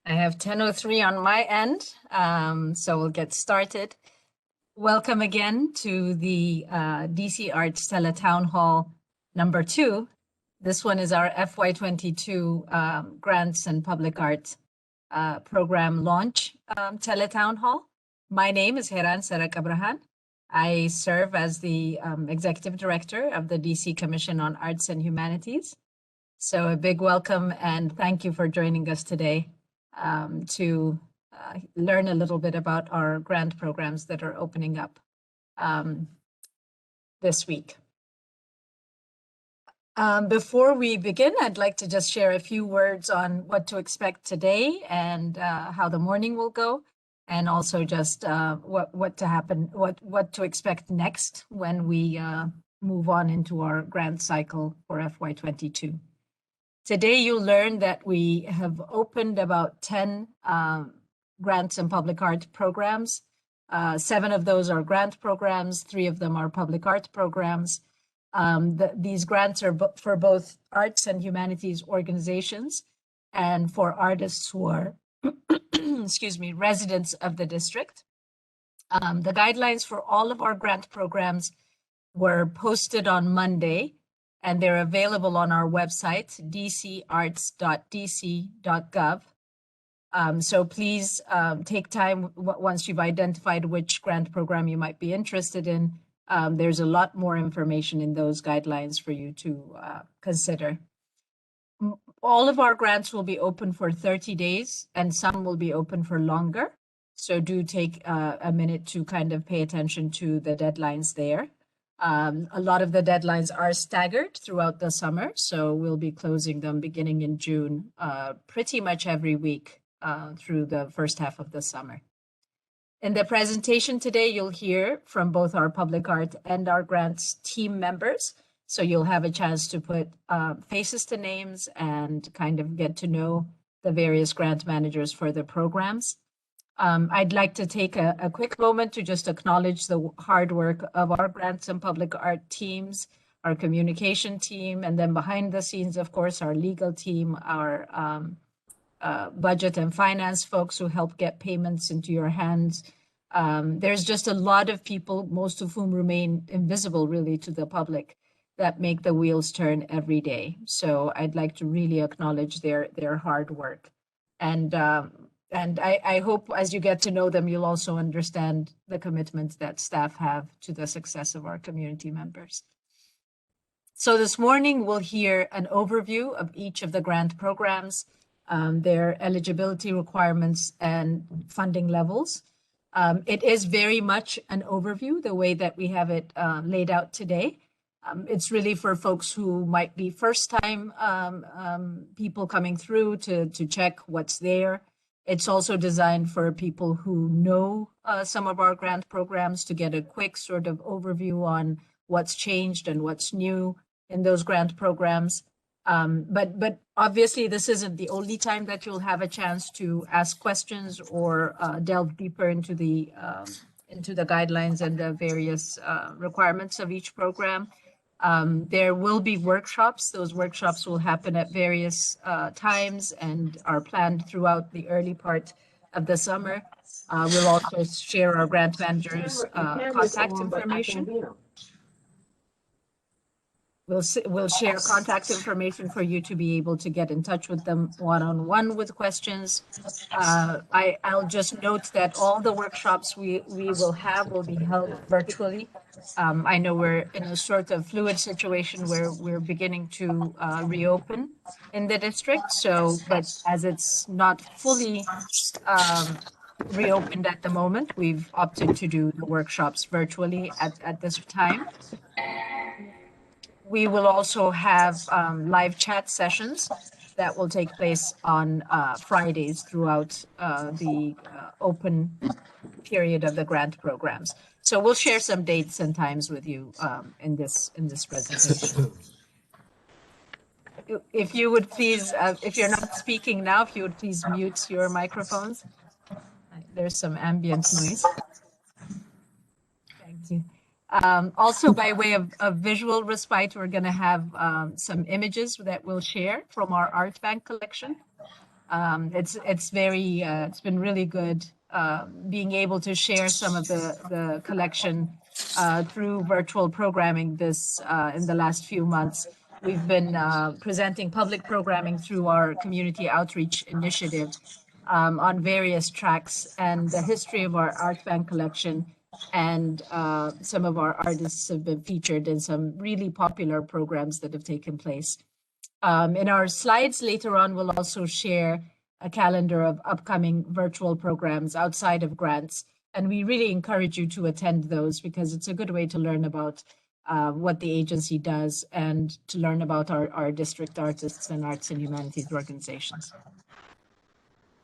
I have 10:03 on my end, so we'll get started. Welcome again to the DCArts Teletownhall number 2. This one is our FY22 Grants and Public Art Program launch Teletownhall. My name is Heran Sarak-Abrahan. I serve as the Executive Director of the DC Commission on Arts and Humanities. So a big welcome and thank you for joining us today to learn a little bit about our grant programs that are opening up this week. Before we begin, I'd like to just share a few words on what to expect today and how the morning will go, and also just what to expect next when we move on into our grant cycle for FY22. Today, you'll learn that we have opened about 10 grants and public art programs. 7 of those are grant programs, 3 of them are public art programs. These grants are for both arts and humanities organizations and for artists who are, excuse me, residents of the district. The guidelines for all of our grant programs were posted on Monday, and they're available on our website, dcarts.dc.gov. So please take time once you've identified which grant program you might be interested in. There's a lot more information in those guidelines for you to consider. All of our grants will be open for 30 days and some will be open for longer. So do take a minute to kind of pay attention to the deadlines there. A lot of the deadlines are staggered throughout the summer, so we'll be closing them beginning in June, pretty much every week through the first half of the summer. In the presentation today, you'll hear from both our public art and our grants team members, so you'll have a chance to put faces to names and kind of get to know the various grant managers for the programs. I'd like to take a quick moment to just acknowledge the hard work of our grants and public art teams, our communication team, and then behind the scenes, of course, our legal team, our budget and finance folks who help get payments into your hands. There's just a lot of people, most of whom remain invisible really to the public, that make the wheels turn every day. So I'd like to really acknowledge their hard work. And I hope as you get to know them, you'll also understand the commitments that staff have to the success of our community members. So this morning, we'll hear an overview of each of the grant programs, their eligibility requirements and funding levels. It is very much an overview, the way that we have it laid out today. It's really for folks who might be first-time people coming through to check what's there. It's also designed for people who know some of our grant programs to get a quick sort of overview on what's changed and what's new in those grant programs. But obviously, this isn't the only time that you'll have a chance to ask questions or delve deeper into the guidelines and the various requirements of each program. There will be workshops. Those workshops will happen at various times and are planned throughout the early part of the summer. We'll also share our grant managers' contact information. We'll share contact information for you to be able to get in touch with them one-on-one with questions. I'll just note that all the workshops we will have will be held virtually. I know we're in a sort of fluid situation where we're beginning to reopen in the district. So, but as it's not fully reopened at the moment, we've opted to do the workshops virtually at this time. We will also have live chat sessions that will take place on Fridays throughout the open period of the grant programs. So we'll share some dates and times with you in this presentation. If you would please, if you're not speaking now, if you would please mute your microphones. There's some ambient noise. Thank you. Also, by way of visual respite, we're going to have some images that we'll share from our art bank collection. It's been really good being able to share some of the collection through virtual programming this in the last few months. We've been presenting public programming through our community outreach initiative on various tracks, and the history of our art bank collection, and some of our artists have been featured in some really popular programs that have taken place. In our slides later on, we'll also share a calendar of upcoming virtual programs outside of grants, and we really encourage you to attend those because it's a good way to learn about what the agency does and to learn about our district artists and arts and humanities organizations.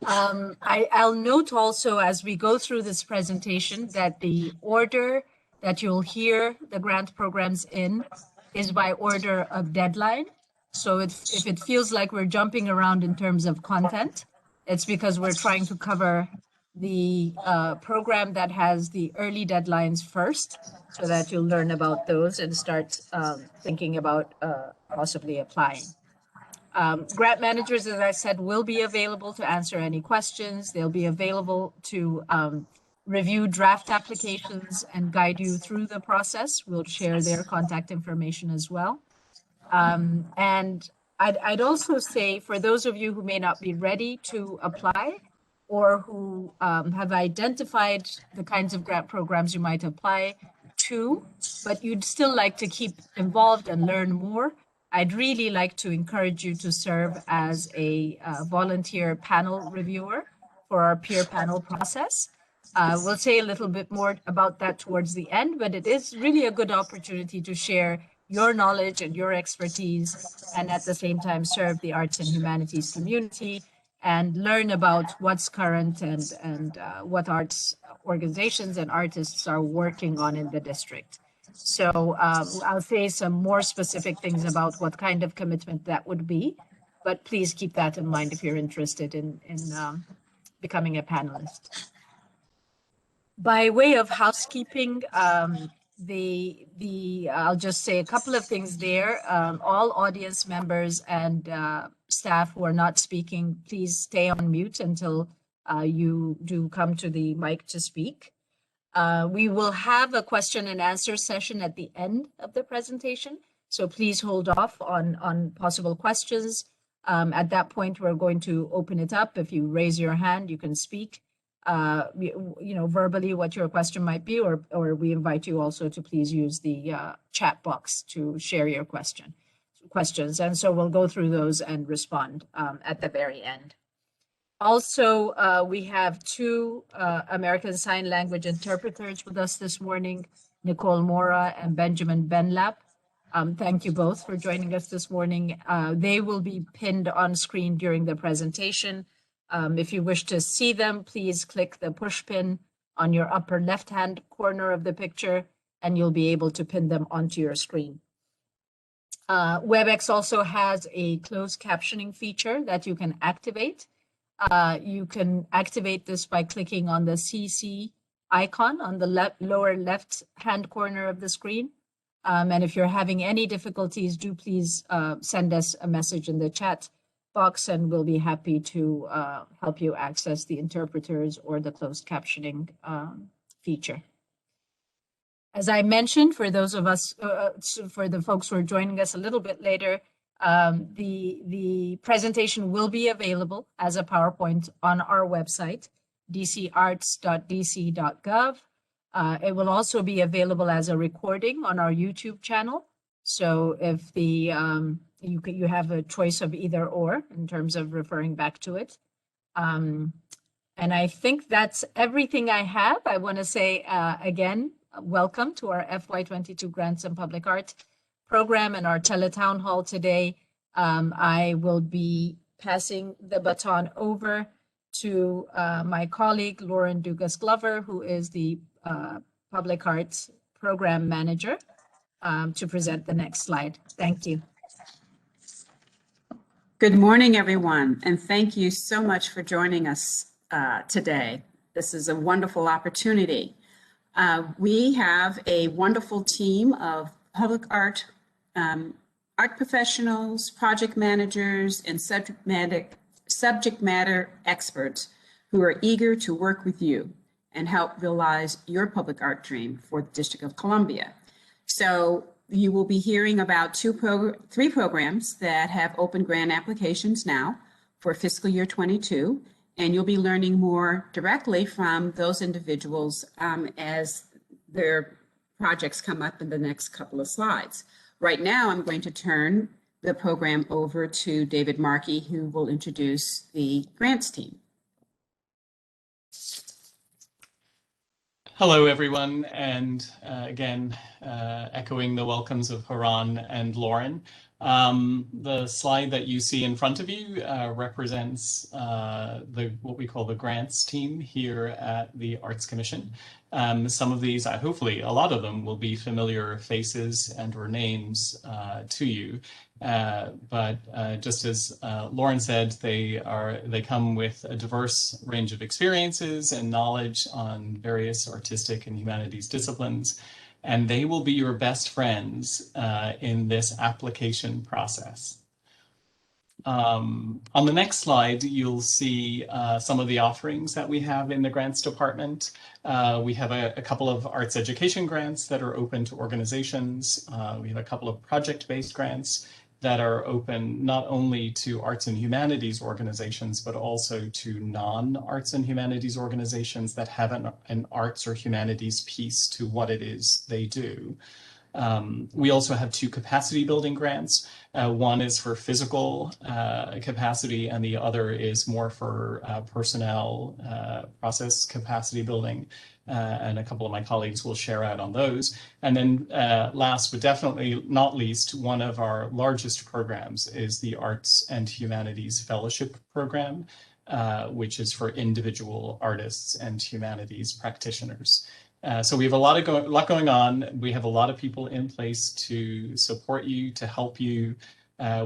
I'll note also as we go through this presentation that the order that you'll hear the grant programs in is by order of deadline. So if it feels like we're jumping around in terms of content, it's because we're trying to cover the program that has the early deadlines first, so that you'll learn about those and start thinking about possibly applying. Grant managers, as I said, will be available to answer any questions. They'll be available to review draft applications and guide you through the process. We'll share their contact information as well. And I'd also say for those of you who may not be ready to apply or who have identified the kinds of grant programs you might apply to, but you'd still like to keep involved and learn more, I'd really like to encourage you to serve as a volunteer panel reviewer for our peer panel process. We'll say a little bit more about that towards the end, but it is really a good opportunity to share your knowledge and your expertise, and at the same time serve the arts and humanities community and learn about what's current and what arts organizations and artists are working on in the district. So I'll say some more specific things about what kind of commitment that would be, but please keep that in mind if you're interested in becoming a panelist. By way of housekeeping, I'll just say a couple of things there. All audience members and staff who are not speaking, please stay on mute until you do come to the mic to speak. We will have a question and answer session at the end of the presentation, so please hold off on possible questions. At that point, we're going to open it up. If you raise your hand, you can speak, verbally what your question might be, or we invite you also to please use the chat box to share your questions. And so we'll go through those and respond at the very end. Also, we have two American Sign Language interpreters with us this morning, Nicole Mora and Benjamin Benlap. Thank you both for joining us this morning. They will be pinned on screen during the presentation. If you wish to see them, please click the push pin on your upper left-hand corner of the picture, and you'll be able to pin them onto your screen. WebEx also has a closed captioning feature that you can activate. You can activate this by clicking on the CC icon on the lower left-hand corner of the screen. And if you're having any difficulties, do please send us a message in the chat box, and we'll be happy to help you access the interpreters or the closed captioning feature. As I mentioned, for those of us, for the folks who are joining us a little bit later, the presentation will be available as a PowerPoint on our website, dcarts.dc.gov. It will also be available as a recording on our YouTube channel. So if you have a choice of either or in terms of referring back to it. And I think that's everything I have. I want to say again, welcome to our FY22 Grants and Public Art program and our Teletownhall today. I will be passing the baton over to my colleague, Lauren Dugas-Glover, who is the Public Arts Program Manager, to present the next slide. Thank you. Good morning, everyone, and thank you so much for joining us today. This is a wonderful opportunity. We have a wonderful team of public art art professionals, project managers, and subject subject matter experts who are eager to work with you and help realize your public art dream for the District of Columbia. So you will be hearing about three programs that have open grant applications now for fiscal year 22, and you'll be learning more directly from those individuals as their projects come up in the next couple of slides. Right now, I'm going to turn the program over to David Markey, who will introduce the grants team. Hello, everyone, and again, echoing the welcomes of Haran and Lauren. The slide that you see in front of you represents what we call the grants team here at the Arts Commission. Some of these, hopefully a lot of them, will be familiar faces and or names to you. But just as Lauren said, they come with a diverse range of experiences and knowledge on various artistic and humanities disciplines, and they will be your best friends in this application process. On the next slide, you'll see some of the offerings that we have in the grants department. We have a couple of arts education grants that are open to organizations. We have a couple of project-based grants that are open not only to arts and humanities organizations, but also to non-arts and humanities organizations that have an arts or humanities piece to what it is they do. We also have two capacity building grants. One is for physical capacity, and the other is more for personnel process capacity building. And a couple of my colleagues will share out on those. And then last but definitely not least, one of our largest programs is the Arts and Humanities Fellowship Program, which is for individual artists and humanities practitioners. So we have a lot going on. We have a lot of people in place to support you, to help you.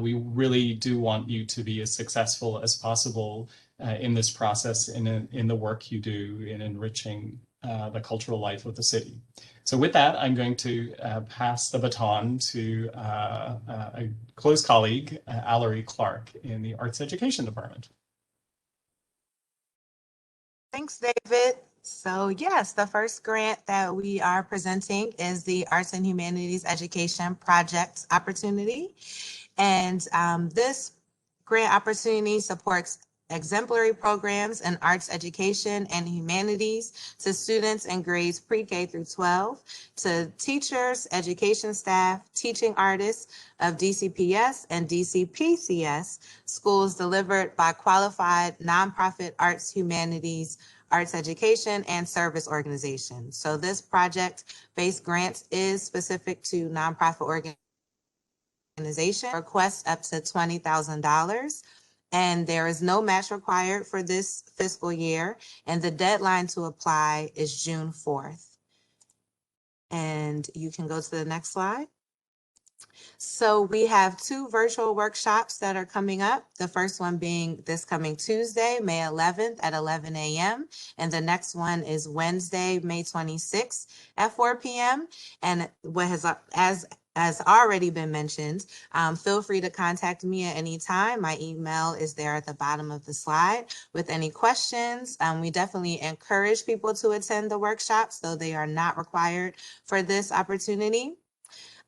We really do want you to be as successful as possible in this process, in the work you do in enriching the cultural life of the city. So with that, I'm going to pass the baton to a close colleague, Allery Clark, in the Arts Education Department. Thanks, David. So yes, the first grant that we are presenting is the Arts and Humanities Education Project Opportunity. And this grant opportunity supports exemplary programs in arts education and humanities to students in grades pre-K through 12, to teachers, education staff, teaching artists of DCPS and DCPCS schools delivered by qualified nonprofit arts, humanities, arts education, and service organizations. So this project-based grant is specific to nonprofit organizations. Request up to $20,000. And there is no match required for this fiscal year. And the deadline to apply is June 4th. And you can go to the next slide. So we have two virtual workshops that are coming up. The first one being this coming Tuesday, May 11th at 11 a.m. And the next one is Wednesday, May 26th at 4 p.m. And what has already been mentioned, feel free to contact me at any time. My email is there at the bottom of the slide with any questions. We definitely encourage people to attend the workshops, though they are not required for this opportunity.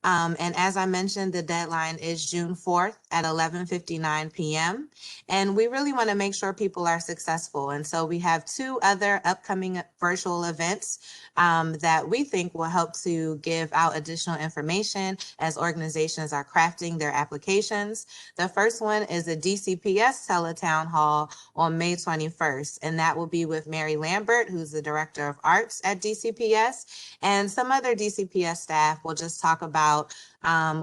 And as I mentioned, the deadline is June 4th at 11:59 p.m. And we really want to make sure people are successful. And so we have two other upcoming virtual events that we think will help to give out additional information as organizations are crafting their applications. The first one is the DCPS Teletownhall on May 21st, and that will be with Mary Lambert, who's the Director of Arts at DCPS, and some other DCPS staff will just talk about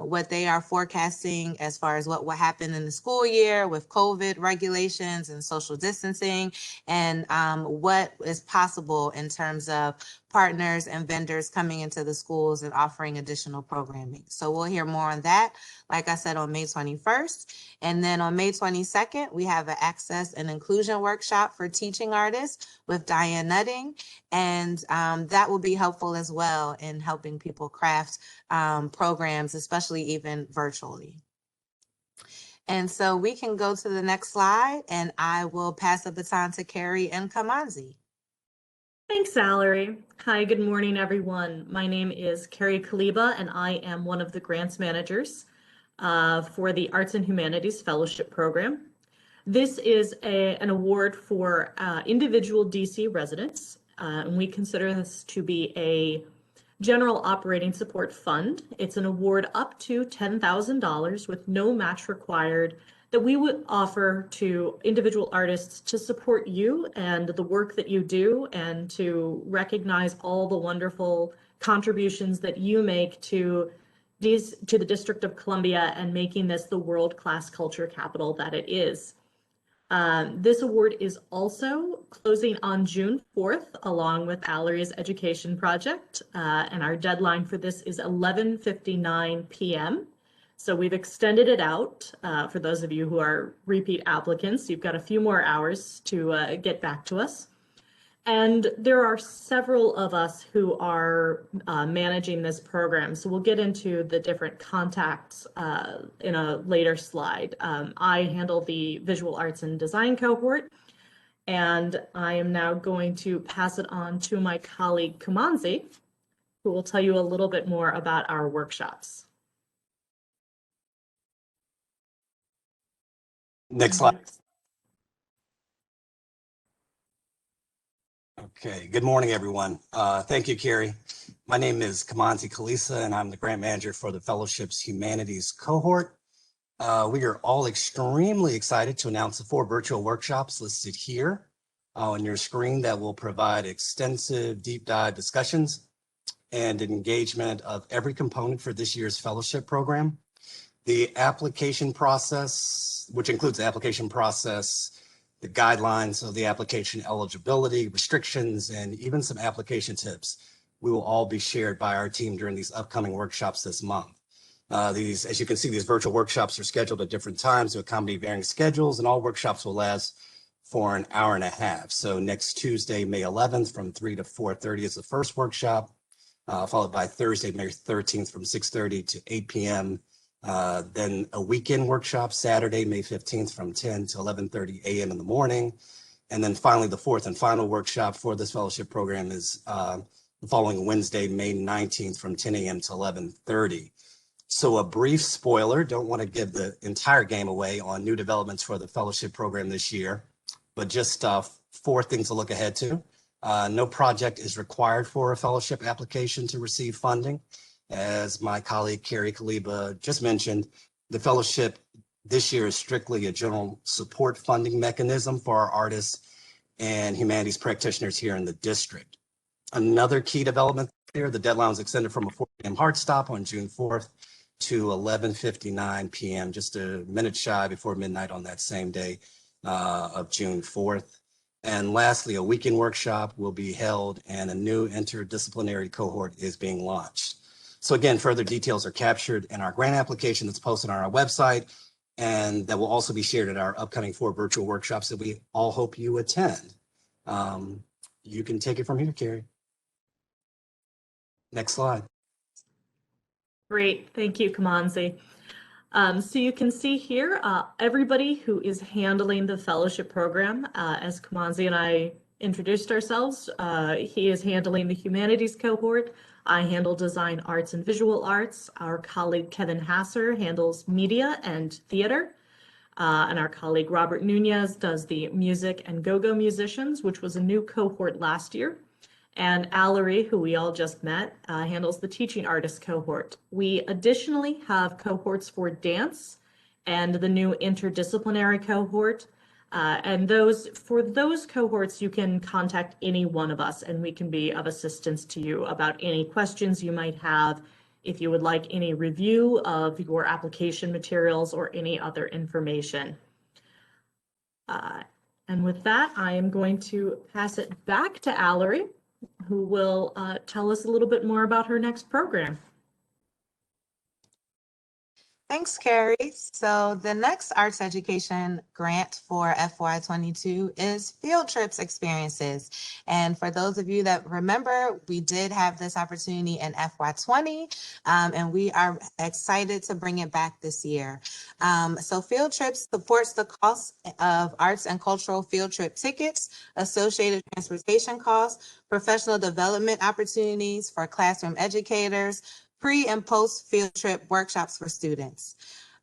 what they are forecasting as far as what will happen in the school year with COVID regulations and social distancing, and what is possible in terms of partners and vendors coming into the schools and offering additional programming. So we'll hear more on that, like I said, on May 21st. And then on May 22nd, we have an access and inclusion workshop for teaching artists with Diane Nutting. And that will be helpful as well in helping people craft programs, especially even virtually. And so we can go to the next slide, and I will pass the baton to Carrie and Kamanzi. Thanks, Valerie. Hi, good morning, everyone. My name is Carrie Kaliba, and I am one of the grants managers for the Arts and Humanities Fellowship Program. This is an award for individual DC residents, and we consider this to be a general operating support fund. It's an award up to $10,000 with no match required that we would offer to individual artists to support you and the work that you do, and to recognize all the wonderful contributions that you make to the District of Columbia and making this the world-class culture capital that it is. This award is also closing on June 4th, along with Valerie's education project, and our deadline for this is 11:59 p.m. So we've extended it out for those of you who are repeat applicants. You've got a few more hours to get back to us. And there are several of us who are managing this program. So we'll get into the different contacts in a later slide. I handle the visual arts and design cohort, and I am now going to pass it on to my colleague Kamanzi, who will tell you a little bit more about our workshops. Next slide. Okay, good morning, everyone. Thank you, Carrie. My name is Kamanzi Kalisa, and I'm the grant manager for the Fellowship's Humanities cohort. We are all extremely excited to announce the 4 virtual workshops listed here on your screen that will provide extensive deep dive discussions and engagement of every component for this year's fellowship program. The application process, which includes the application process, the guidelines of the application eligibility, restrictions, and even some application tips, we will all be shared by our team during these upcoming workshops this month. As you can see, these virtual workshops are scheduled at different times to accommodate varying schedules, and all workshops will last for an hour and a half. So next Tuesday, May 11th from 3 to 4:30 is the first workshop, followed by Thursday, May 13th from 6:30 to 8 p.m. Then a weekend workshop, Saturday, May 15th from 10 to 11:30 a.m. in the morning. And then finally, the 4th and final workshop for this fellowship program is the following Wednesday, May 19th from 10 a.m. to 11:30. So a brief spoiler, don't want to give the entire game away on new developments for the fellowship program this year, but just 4 things to look ahead to. No project is required for a fellowship application to receive funding. As my colleague Carrie Kaliba just mentioned, the fellowship this year is strictly a general support funding mechanism for our artists and humanities practitioners here in the district. Another key development here, the deadline was extended from a 4 p.m. hard stop on June 4th to 11:59 p.m., just a minute shy before midnight on that same day of June 4th. And lastly, a weekend workshop will be held and a new interdisciplinary cohort is being launched. So again, further details are captured in our grant application that's posted on our website, and that will also be shared at our upcoming 4 virtual workshops that we all hope you attend. You can take it from here, Carrie. Next slide. Great, thank you, Kamanzi. So you can see here, everybody who is handling the fellowship program, as Kamanzi and I introduced ourselves, he is handling the humanities cohort. I handle design, arts, and visual arts. Our colleague Kevin Hasser handles media and theater. And our colleague Robert Nunez does the music and go-go musicians, which was a new cohort last year. And Audrey, who we all just met, handles the teaching artist cohort. We additionally have cohorts for dance and the new interdisciplinary cohort. And for those cohorts, you can contact any one of us and we can be of assistance to you about any questions you might have, if you would like any review of your application materials or any other information. And with that, I am going to pass it back to Audrey, who will tell us a little bit more about her next program. Thanks, Carrie. So the next arts education grant for FY22 is field trips experiences. And for those of you that remember, we did have this opportunity in FY20, and we are excited to bring it back this year. So field trips supports the cost of arts and cultural field trip tickets, associated transportation costs, professional development opportunities for classroom educators, pre and post field trip workshops for students.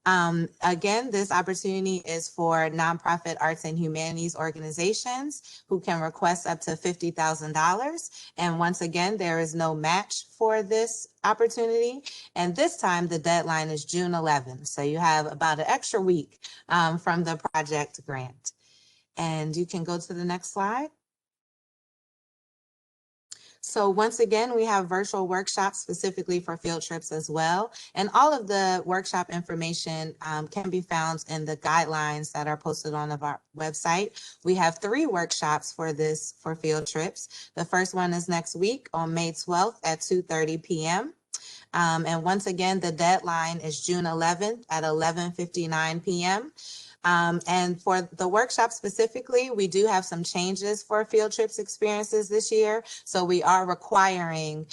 Again, this opportunity is for nonprofit arts and humanities organizations who can request up to $50,000. And once again, there is no match for this opportunity. And this time the deadline is June 11th. So you have about an extra week from the project grant. And you can go to the next slide. So once again, we have virtual workshops specifically for field trips as well. And all of the workshop information can be found in the guidelines that are posted on our website. We have 3 workshops for field trips. The first one is next week on May 12th at 2:30 p.m. And once again, the deadline is June 11th at 11:59 p.m. And for the workshop specifically, we do have some changes for field trips experiences this year. So we are requiring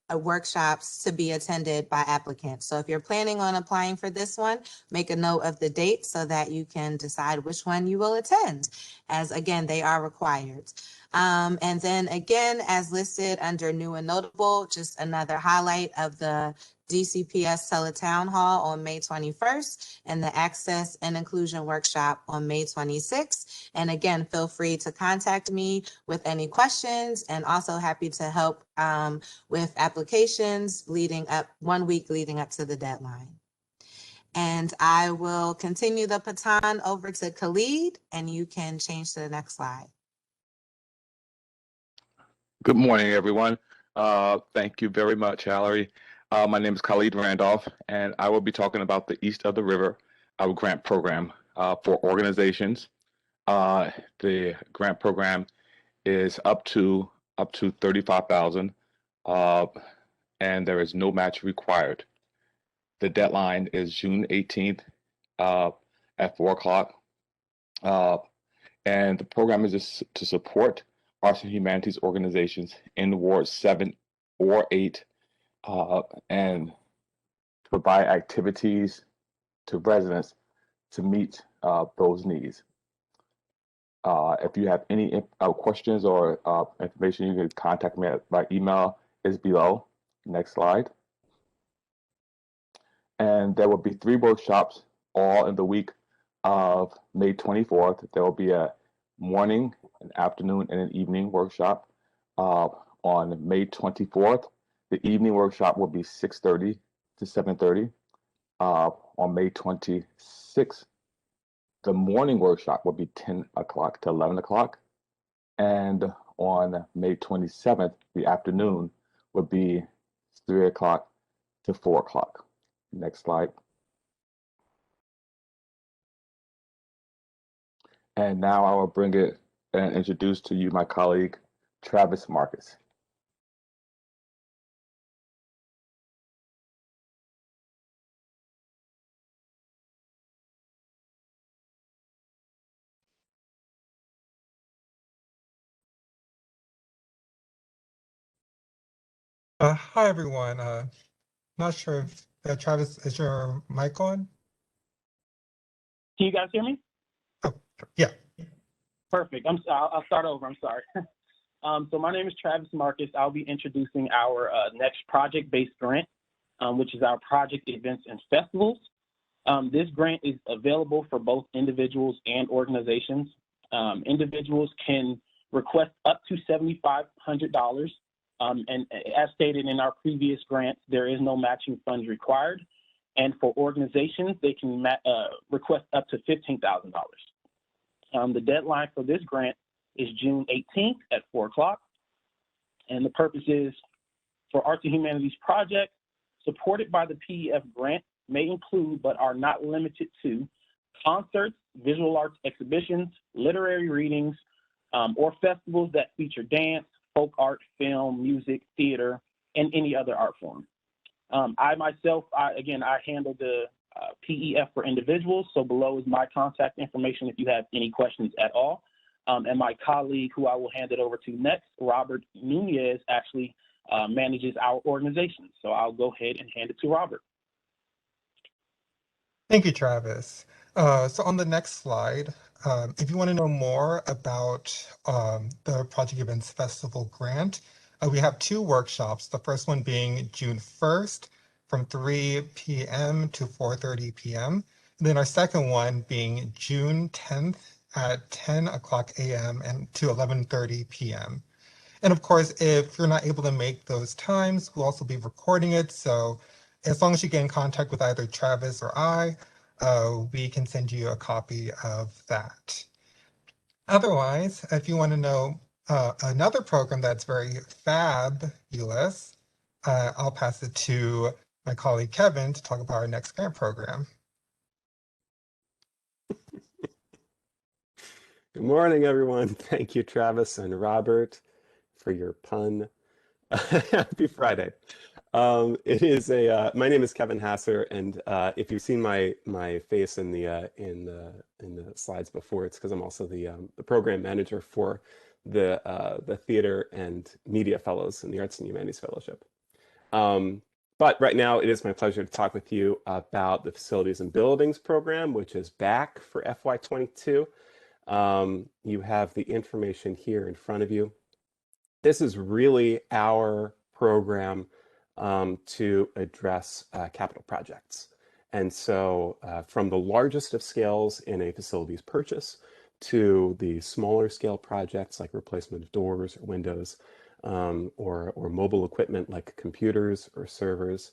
workshops to be attended by applicants. So if you're planning on applying for this one, make a note of the date so that you can decide which one you will attend, as again, they are required. And then again, as listed under new and notable, just another highlight of the DCPS Teletownhall on May 21st and the Access and Inclusion Workshop on May 26th. And again, feel free to contact me with any questions, and also happy to help with applications leading up 1 week leading up to the deadline. And I will continue the baton over to Khalid, and you can change to the next slide. Good morning, everyone. Thank you very much, Valerie. My name is Khalid Randolph, and I will be talking about the East of the River, our grant program for organizations. The grant program is up to $35,000, and there is no match required. The deadline is June 18th at 4 o'clock, and the program is to support arts and humanities organizations in wards 7 or 8, and provide activities to residents to meet those needs. If you have any questions or information, you can contact me by email is below. Next slide. And there will be 3 workshops all in the week of May 24th. There will be a morning, an afternoon, and an evening workshop on May 24th. The evening workshop will be 6:30 to 7:30. On May 26th, the morning workshop will be 10 o'clock to 11 o'clock. And on May 27th, the afternoon will be 3 o'clock to 4 o'clock. Next slide. And now I will bring it and introduce to you my colleague, Travis Marcus. Hi, everyone. Not sure if Travis, is your mic on? Can you guys hear me? Oh, yeah. Perfect. I'll start over. I'm sorry. So my name is Travis Marcus. I'll be introducing our next project-based grant, which is our project events and festivals. This grant is available for both individuals and organizations. Individuals can request up to $7,500. And as stated in our previous grants, there is no matching funds required. And for organizations, they can request up to $15,000. The deadline for this grant is June 18th at 4 o'clock. And the purpose is for arts and humanities projects supported by the PEF grant may include, but are not limited to, concerts, visual arts exhibitions, literary readings, or festivals that feature dance, folk art, film, music, theater, and any other art form. I myself, I handle the PEF for individuals. So below is my contact information if you have any questions at all. And my colleague, who I will hand it over to next, Robert Nunez, actually manages our organization. So I'll go ahead and hand it to Robert. Thank you, Travis. So on the next slide, if you want to know more about the Project Events Festival grant, we have 2 workshops, the first one being June 1st from 3 p.m. to 4:30 p.m. And then our second one being June 10th at 10 o'clock a.m. and to 11:30 p.m. And of course, if you're not able to make those times, we'll also be recording it. So as long as you get in contact with either Travis or I, we can send you a copy of that. Otherwise, if you want to know another program that's very fabulous, I'll pass it to my colleague Kevin to talk about our next grant program. Good morning, everyone. Thank you, Travis and Robert, for your pun. Happy Friday. It is my name is Kevin Hasser, and if you've seen my face in the slides before, it's because I'm also the program manager for the Theater and Media Fellows in the Arts and Humanities Fellowship. But right now, it is my pleasure to talk with you about the Facilities and Buildings program, which is back for FY22. You have the information here in front of you. This is really our program to address capital projects. And so from the largest of scales in a facilities purchase to the smaller scale projects like replacement of doors or windows or mobile equipment like computers or servers.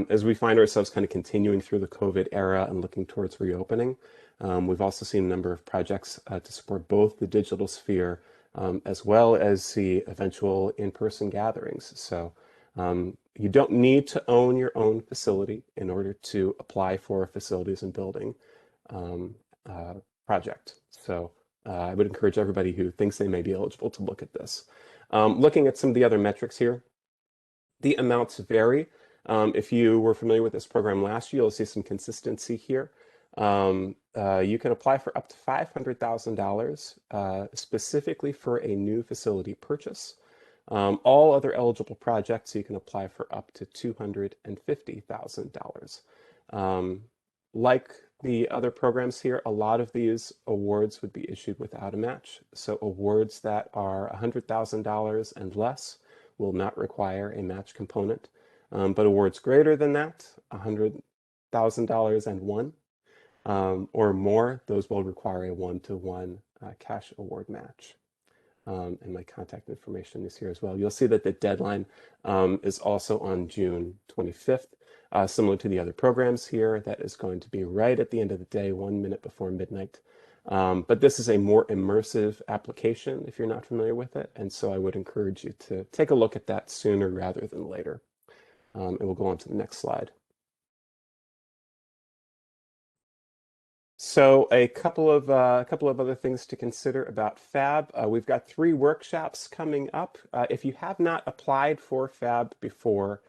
As we find ourselves kind of continuing through the COVID era and looking towards reopening, we've also seen a number of projects to support both the digital sphere as well as the eventual in-person gatherings. So you don't need to own your own facility in order to apply for a facilities and building project. So I would encourage everybody who thinks they may be eligible to look at this. Looking at some of the other metrics here, the amounts vary. If you were familiar with this program last year, you'll see some consistency here. You can apply for up to $500,000 specifically for a new facility purchase. All other eligible projects, you can apply for up to $250,000. Like the other programs here, a lot of these awards would be issued without a match. So awards that are $100,000 and less will not require a match component. But awards greater than that, $100,000 and one, or more, those will require a one-to-one cash award match. And my contact information is here as well. You'll see that the deadline is also on June 25th, similar to the other programs here. That is going to be right at the end of the day, 1 minute before midnight. But this is a more immersive application if you're not familiar with it. And so I would encourage you to take a look at that sooner rather than later. And we'll go on to the next slide. So a couple of other things to consider about FAB. We've got 3 workshops coming up. If you have not applied for FAB before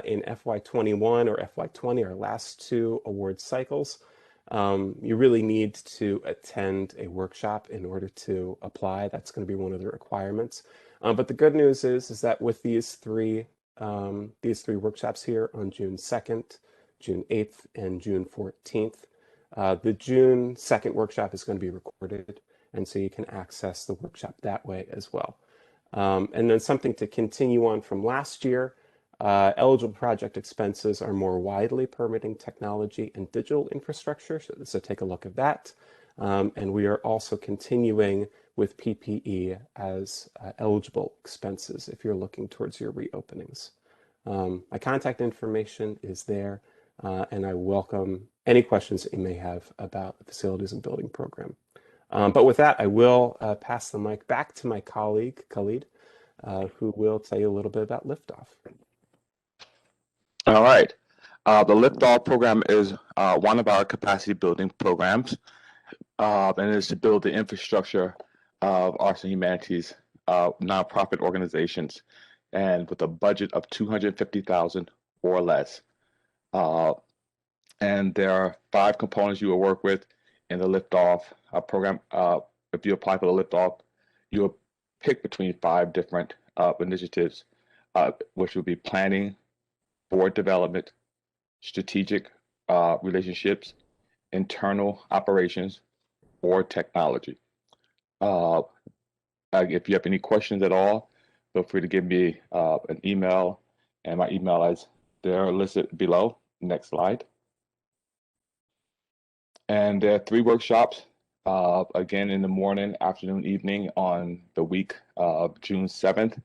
in FY21 or FY20, our last 2 award cycles, you really need to attend a workshop in order to apply. That's going to be one of the requirements. But the good news is that with these three workshops here on June 2nd, June 8th, and June 14th, the June 2nd workshop is going to be recorded, and so you can access the workshop that way as well. And then something to continue on from last year, eligible project expenses are more widely permitting technology and digital infrastructure, so take a look at that. And we are also continuing with PPE as eligible expenses if you're looking towards your reopenings. My contact information is there. And I welcome any questions that you may have about the Facilities and Building program. But with that, I will pass the mic back to my colleague, Khalid, who will tell you a little bit about Liftoff. All right. The Liftoff program is one of our capacity building programs, and it is to build the infrastructure of arts and humanities nonprofit organizations, and with a budget of $250,000 or less. And there are 5 components you will work with in the liftoff program. If you apply for the liftoff, you'll pick between 5 different initiatives, which will be planning, board development, strategic relationships, internal operations, or technology. If you have any questions at all, feel free to give me an email, and my email is there listed below. Next slide. And there are 3 workshops, again in the morning, afternoon, evening on the week of June 7th.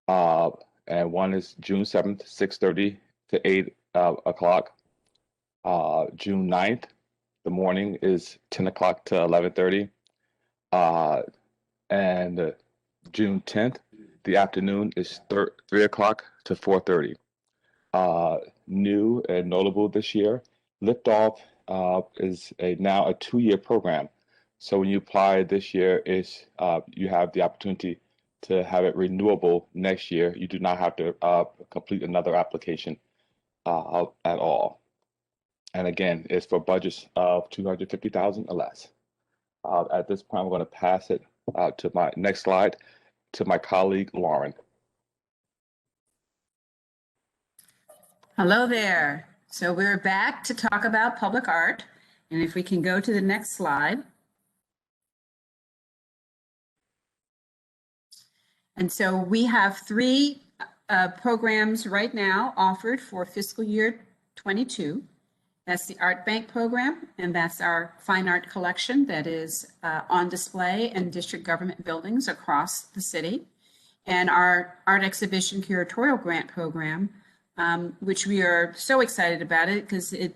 And one is June 7th, 6:30 to 8 o'clock. June 9th, the morning is 10 o'clock to 11:30. And June 10th, the afternoon is 3 o'clock to 4:30. New and notable this year, Liftoff is now a 2-year program. So when you apply this year, you have the opportunity to have it renewable next year. You do not have to complete another application at all. And again, it's for budgets of $250,000 or less. At this point, I'm going to pass it to my next slide to my colleague, Lauren. Hello there. So we're back to talk about public art. And if we can go to the next slide. And so we have 3 programs right now offered for fiscal year 22. That's the Art Bank program, and that's our fine art collection that is on display in district government buildings across the city. And our art exhibition curatorial grant program, which we are so excited about it because it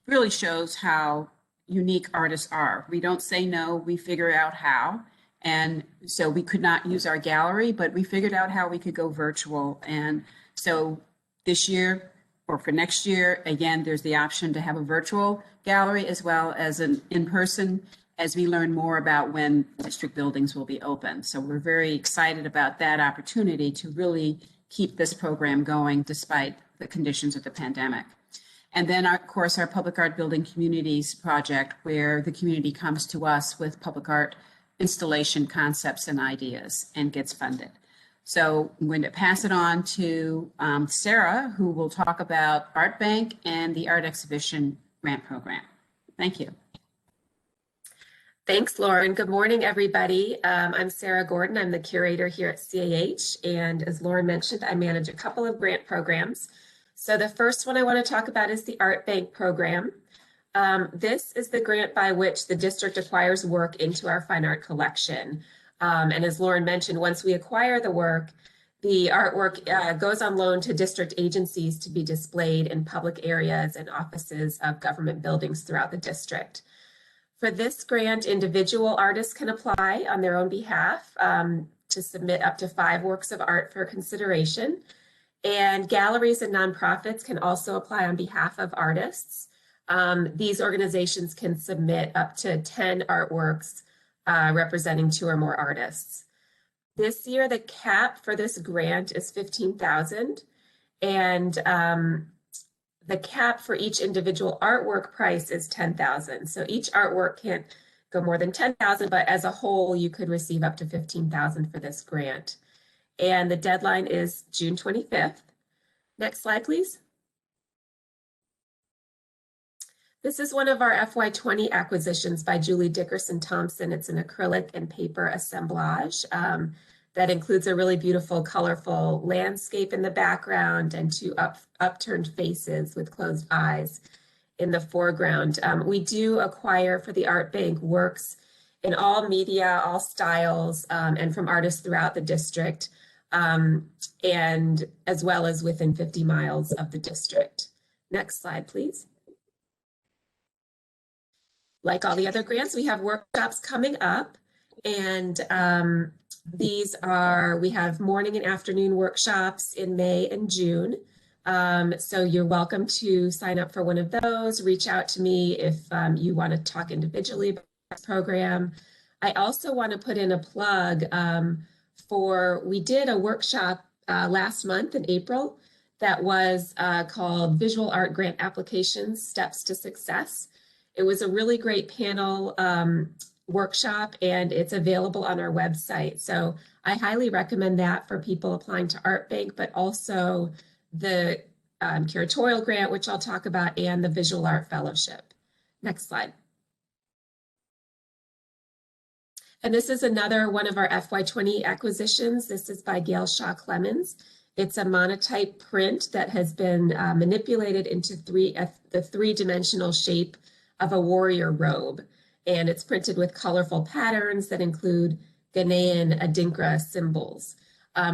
really shows how unique artists are. We don't say no, we figure out how. And so we could not use our gallery, but we figured out how we could go virtual. And so this year, or for next year, again, there's the option to have a virtual gallery as well as an in-person as we learn more about when district buildings will be open. So we're very excited about that opportunity to really keep this program going despite the conditions of the pandemic. And then, of course, our Public Art Building Communities project, where the community comes to us with public art installation concepts and ideas and gets funded. So I'm going to pass it on to Sarah, who will talk about Art Bank and the Art Exhibition Grant Program. Thank you. Thanks, Lauren. Good morning, everybody. I'm Sarah Gordon. I'm the curator here at CAH. And as Lauren mentioned, I manage a couple of grant programs. So the first one I want to talk about is the Art Bank program. This is the grant by which the district acquires work into our fine art collection. And as Lauren mentioned, once we acquire the work, the artwork goes on loan to district agencies to be displayed in public areas and offices of government buildings throughout the district. For this grant, individual artists can apply on their own behalf to submit up to 5 works of art for consideration. And galleries and nonprofits can also apply on behalf of artists. These organizations can submit up to 10 artworks representing 2 or more artists. This year, the cap for this grant is $15,000, and the cap for each individual artwork price is $10,000. So each artwork can't go more than $10,000, but as a whole, you could receive up to $15,000 for this grant. And the deadline is June 25th. Next slide, please. This is one of our FY20 acquisitions by Julie Dickerson Thompson. It's an acrylic and paper assemblage that includes a really beautiful, colorful landscape in the background and 2 upturned faces with closed eyes in the foreground. We do acquire for the Art Bank works in all media, all styles, and from artists throughout the district, and as well as within 50 miles of the district. Next slide, please. Like all the other grants, we have workshops coming up, and we have morning and afternoon workshops in May and June. So you're welcome to sign up for one of those. Reach out to me if you want to talk individually about this program. I also want to put in a plug we did a workshop last month in April that was called Visual Art Grant Applications, Steps to Success. It was a really great panel workshop, and it's available on our website. So I highly recommend that for people applying to Art Bank, but also the Curatorial grant, which I'll talk about, and the Visual Art Fellowship. Next slide. And this is another one of our FY20 acquisitions. This is by Gail Shaw Clemens. It's a monotype print that has been manipulated into the three-dimensional shape of a warrior robe. And it's printed with colorful patterns that include Ghanaian Adinkra symbols.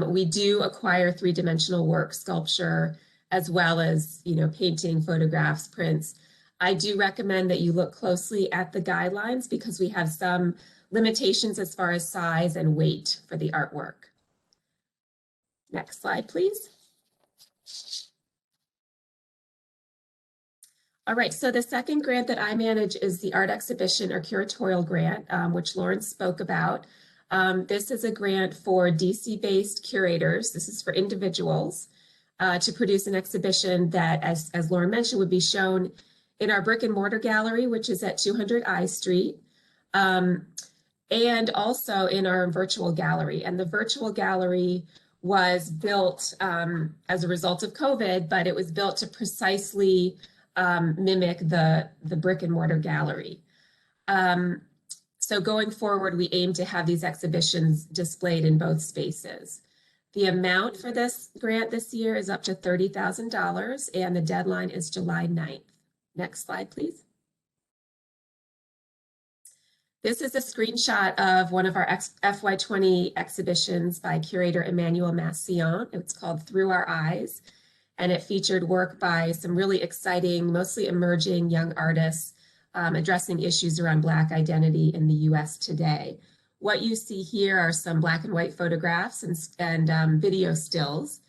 We do acquire three-dimensional work, sculpture, as well as, painting, photographs, prints. I do recommend that you look closely at the guidelines because we have some limitations as far as size and weight for the artwork. Next slide, please. All right, so the second grant that I manage is the art exhibition or curatorial grant, which Lauren spoke about. This is a grant for DC-based curators. This is for individuals to produce an exhibition that, as Lauren mentioned, would be shown in our brick and mortar gallery, which is at 200 I Street. And also in our virtual gallery. And the virtual gallery was built as a result of COVID, but it was built to precisely mimic the brick and mortar gallery. So going forward, we aim to have these exhibitions displayed in both spaces. The amount for this grant this year is up to $30,000, and the deadline is July 9th. Next slide, please. This is a screenshot of one of our FY20 exhibitions by curator Emmanuel Massillon. It's called Through Our Eyes, and it featured work by some really exciting, mostly emerging young artists addressing issues around Black identity in the US today. What you see here are some black and white photographs and video stills.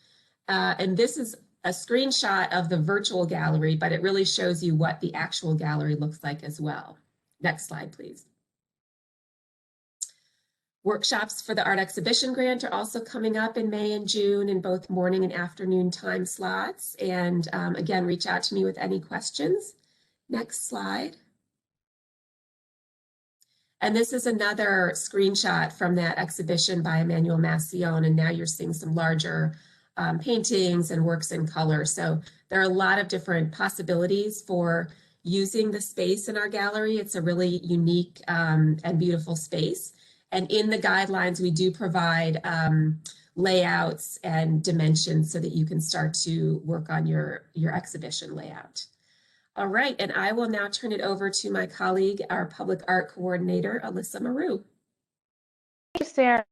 And this is a screenshot of the virtual gallery, but it really shows you what the actual gallery looks like as well. Next slide, please. Workshops for the art exhibition grant are also coming up in May and June in both morning and afternoon time slots. And again, reach out to me with any questions. Next slide. And this is another screenshot from that exhibition by Emmanuel Massillon. And now you're seeing some larger paintings and works in color. So there are a lot of different possibilities for using the space in our gallery. It's a really unique and beautiful space. And in the guidelines, we do provide layouts and dimensions so that you can start to work on your exhibition layout. All right, and I will now turn it over to my colleague, our public art coordinator, Alyssa Maru. Thank you, Sarah.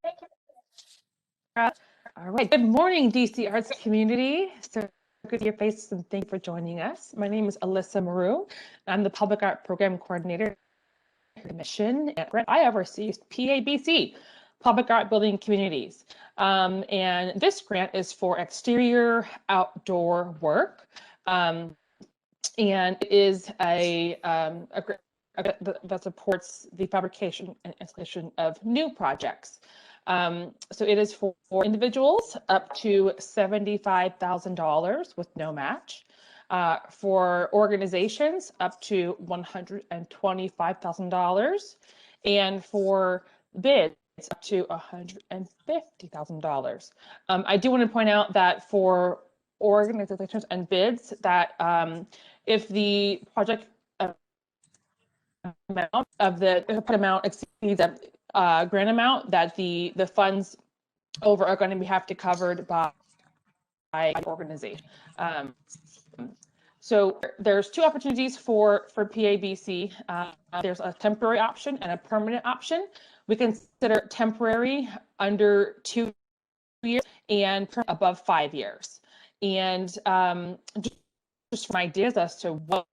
All right, good morning, DC Arts community. So good to your faces and thank you for joining us. My name is Alyssa Maru. I'm the public art program coordinator mission at Grant. I oversee PABC, Public Art Building Communities. And this grant is for exterior outdoor work. And it is a grant that supports the fabrication and installation of new projects. So it is for individuals up to $75,000 with no match. For organizations up to $125,000, and for bids up to $150,000. I do want to point out that for organizations and bids that if the project amount of the amount exceeds a grant amount, that the funds over are going to have to be covered by organization. So there's two opportunities for PABC. There's a temporary option and a permanent option. We consider temporary under 2 years and above 5 years. And just some ideas as to what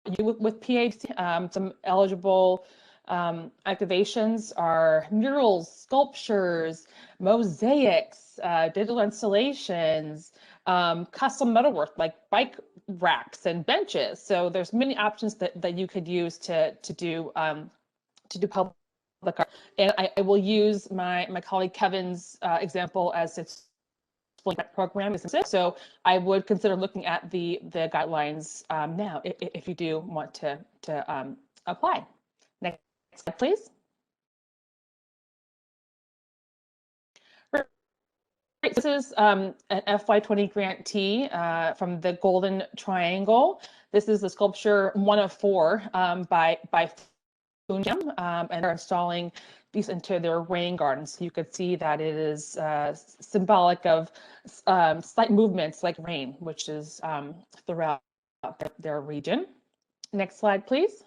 you do with PABC, some eligible activations are murals, sculptures, mosaics, digital installations, custom metalwork like bike racks and benches. So there's many options that you could use to do public art. And I will use my colleague Kevin's example as its program is so I would consider looking at the guidelines now if you do want to apply. Next slide, please. This is an FY20 grantee from the Golden Triangle. This is the sculpture 1 of 4 by Funjam, and they're installing these into their rain garden. So you could see that it is symbolic of slight movements like rain, which is throughout their region. Next slide, please.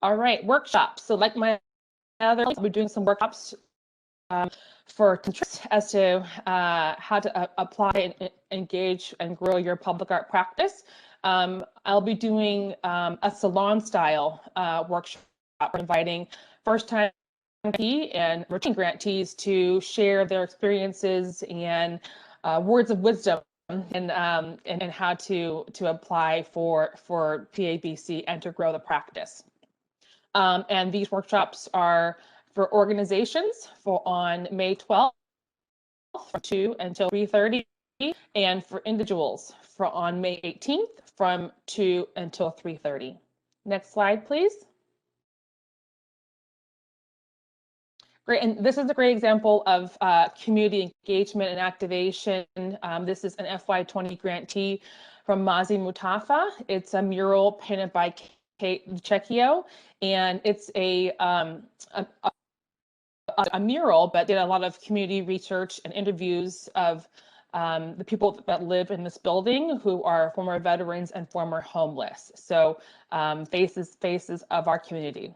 All right, workshops. So like my other, we're doing some workshops for as to how to apply and engage and grow your public art practice. I'll be doing a salon style workshop, inviting first-time grantee and returning grantees to share their experiences and words of wisdom and how to apply for PABC and to grow the practice. And these workshops are for organizations on May 12th from 2 until 3:30, and for individuals on May 18th from 2 until 3:30. Next slide, please. Great, and this is a great example of community engagement and activation. This is an FY20 grantee from Mazi Mutafa. It's a mural painted by Kate Checchio, and it's a mural, but did a lot of community research and interviews of the people that live in this building who are former veterans and former homeless. So faces of our community.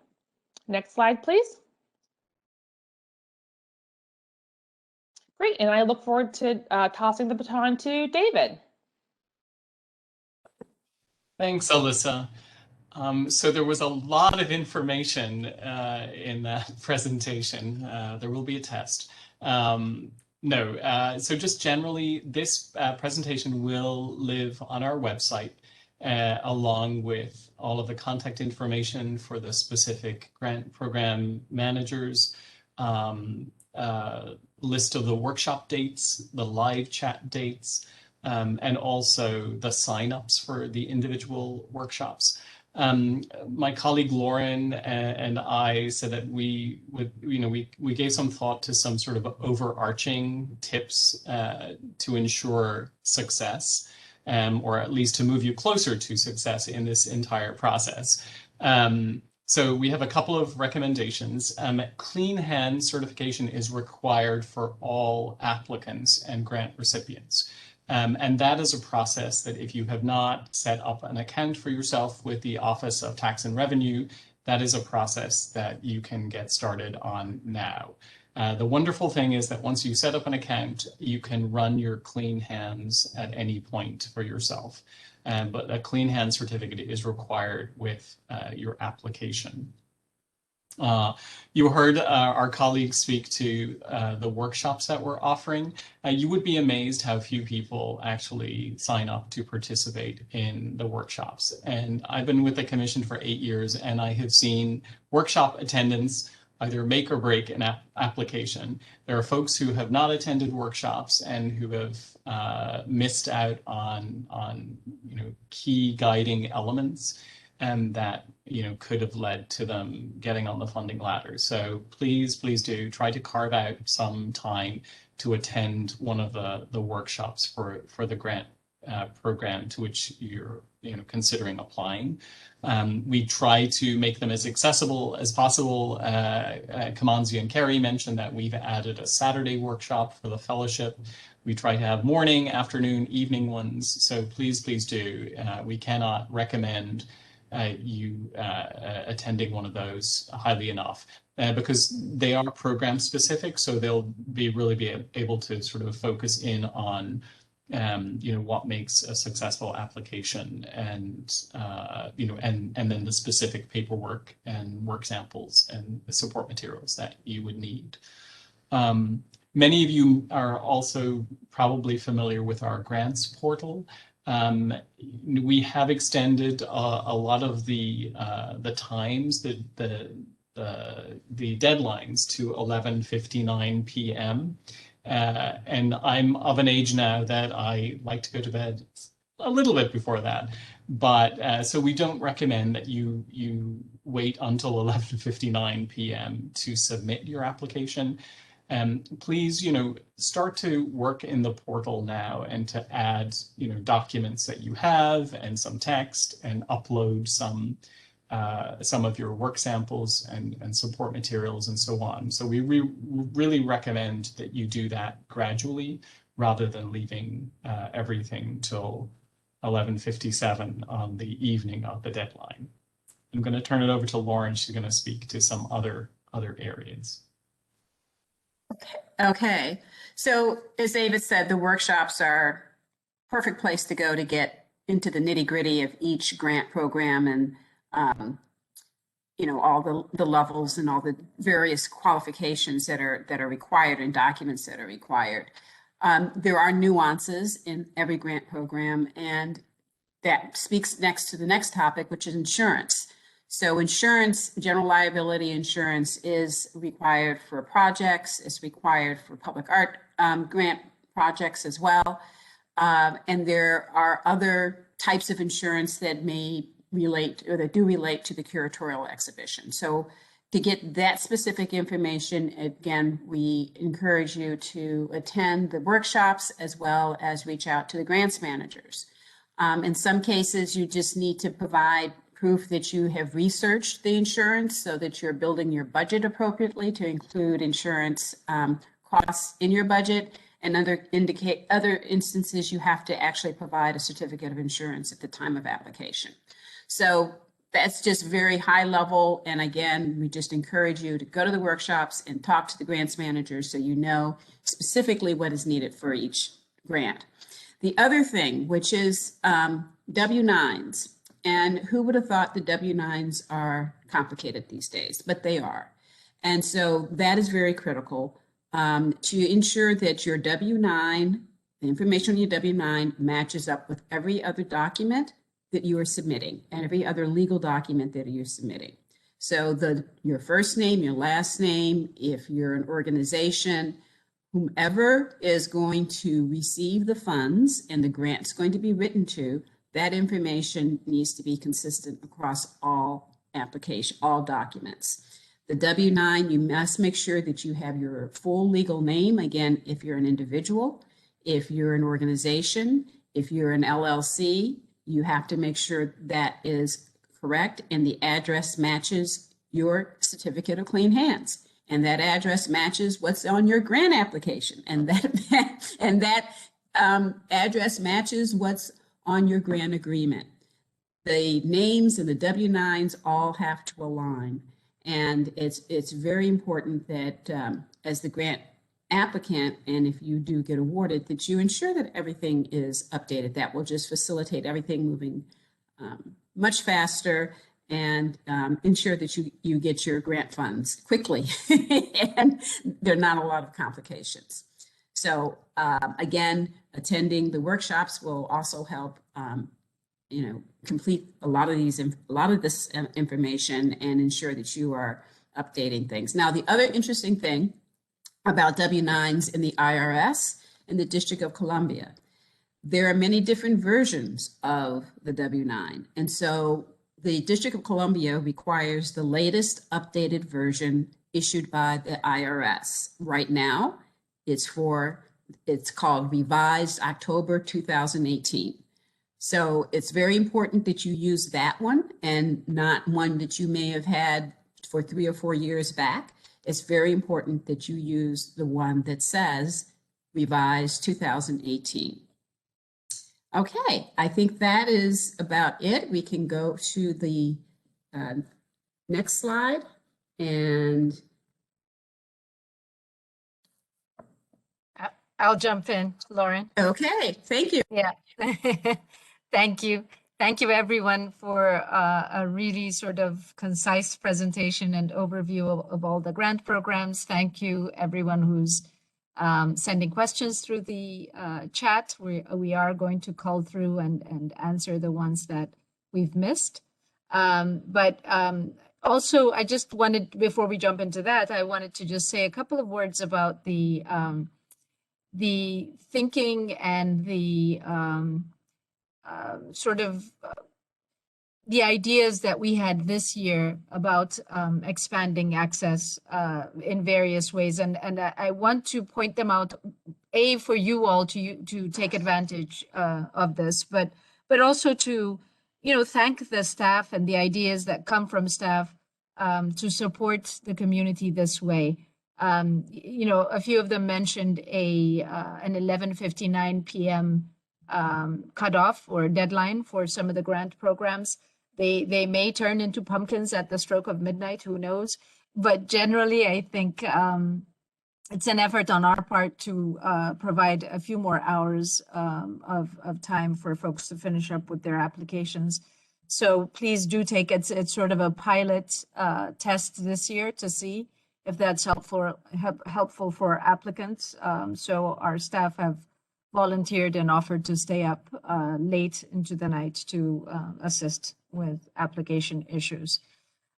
Next slide, please. Great, and I look forward to tossing the baton to David. Thanks, Alyssa. So there was a lot of information in that presentation. There will be a test. So just generally, this presentation will live on our website along with all of the contact information for the specific grant program managers, list of the workshop dates, the live chat dates, and also the signups for the individual workshops. My colleague Lauren and I said that we gave some thought to some sort of overarching tips to ensure success, or at least to move you closer to success in this entire process. So we have a couple of recommendations. Clean hand certification is required for all applicants and grant recipients. And that is a process that if you have not set up an account for yourself with the Office of Tax and Revenue, that is a process that you can get started on now. The wonderful thing is that once you set up an account, you can run your clean hands at any point for yourself. But a clean hand certificate is required with your application. You heard our colleagues speak to the workshops that we're offering. You would be amazed how few people actually sign up to participate in the workshops. And I've been with the Commission for 8 years, and I have seen workshop attendance either make or break an application. There are folks who have not attended workshops and who have missed out on key guiding elements, and that could have led to them getting on the funding ladder. So please do try to carve out some time to attend one of the workshops for the grant program to which you're considering applying. We try to make them as accessible as possible. Kamanzi and Carrie mentioned that we've added a Saturday workshop for the fellowship. We try to have morning, afternoon, evening ones. So please do. We cannot recommend you attending one of those highly enough because they are program specific. So they'll really be able to sort of focus in on what makes a successful application and then the specific paperwork and work samples and the support materials that you would need. Many of you are also probably familiar with our grants portal. We have extended a lot of the times that deadlines to 11:59 p.m. And I'm of an age now that I like to go to bed a little bit before that. But so we don't recommend that you wait until 11:59 p.m. to submit your application. Please, start to work in the portal now and to add, documents that you have and some text and upload some of your work samples and support materials and so on. So we really recommend that you do that gradually rather than leaving everything till 11:57 on the evening of the deadline. I'm going to turn it over to Lauren. She's going to speak to some other areas. Okay. So as David said, the workshops are a perfect place to go to get into the nitty-gritty of each grant program and all the levels and all the various qualifications that are required and documents that are required. There are nuances in every grant program, and that speaks next to the next topic, which is insurance. So insurance, general liability insurance, is required for projects, is required for public art grant projects as well. And there are other types of insurance that may relate or that do relate to the curatorial exhibition. So to get that specific information, again, we encourage you to attend the workshops as well as reach out to the grants managers. In some cases, you just need to provide proof that you have researched the insurance so that you're building your budget appropriately to include insurance costs in your budget. And other instances, you have to actually provide a certificate of insurance at the time of application. So that's just very high level. And again, we just encourage you to go to the workshops and talk to the grants managers so you know specifically what is needed for each grant. The other thing, which is W-9s. And who would have thought the W-9s are complicated these days, but they are. And so that is very critical to ensure that your W-9, the information on your W-9 matches up with every other document that you are submitting and every other legal document that you're submitting. So your first name, your last name, if you're an organization, whomever is going to receive the funds and the grant's going to be written to, that information needs to be consistent across all documents. The W-9, you must make sure that you have your full legal name. Again, if you're an individual, if you're an organization, if you're an LLC, you have to make sure that is correct and the address matches your certificate of clean hands. And that address matches what's on your grant application. And that address matches what's on your grant agreement. The names and the W-9s all have to align. And it's very important that as the grant applicant, and if you do get awarded, that you ensure that everything is updated. That will just facilitate everything moving much faster and ensure that you get your grant funds quickly and there are not a lot of complications. So again, attending the workshops will also help complete a lot of this information and ensure that you are updating things. Now, the other interesting thing about W-9s in the IRS and the District of Columbia, there are many different versions of the W-9. And so the District of Columbia requires the latest updated version issued by the IRS. Right now, it's called Revised October 2018. So it's very important that you use that one and not one that you may have had for 3 or 4 years back. It's very important that you use the one that says Revised 2018. Okay, I think that is about it. We can go to the next slide. And I'll jump in, Lauren. okay, thank you. Yeah, thank you. Thank you, everyone, for a really sort of concise presentation and overview of all the grant programs. Thank you, everyone who's sending questions through the chat. We are going to call through and answer the ones that we've missed. But Also, I just wanted, before we jump into that, I wanted to just say a couple of words about the thinking and the sort of the ideas that we had this year about expanding access in various ways. And I want to point them out, A, for you all to take advantage of this, but also to, thank the staff and the ideas that come from staff to support the community this way. A few of them mentioned an 11:59 p.m. Cutoff or deadline for some of the grant programs. They may turn into pumpkins at the stroke of midnight, who knows? But generally, I think it's an effort on our part to provide a few more hours of time for folks to finish up with their applications. So please do take it. It's sort of a pilot test this year to see if that's helpful for applicants. So our staff have volunteered and offered to stay up late into the night to assist with application issues.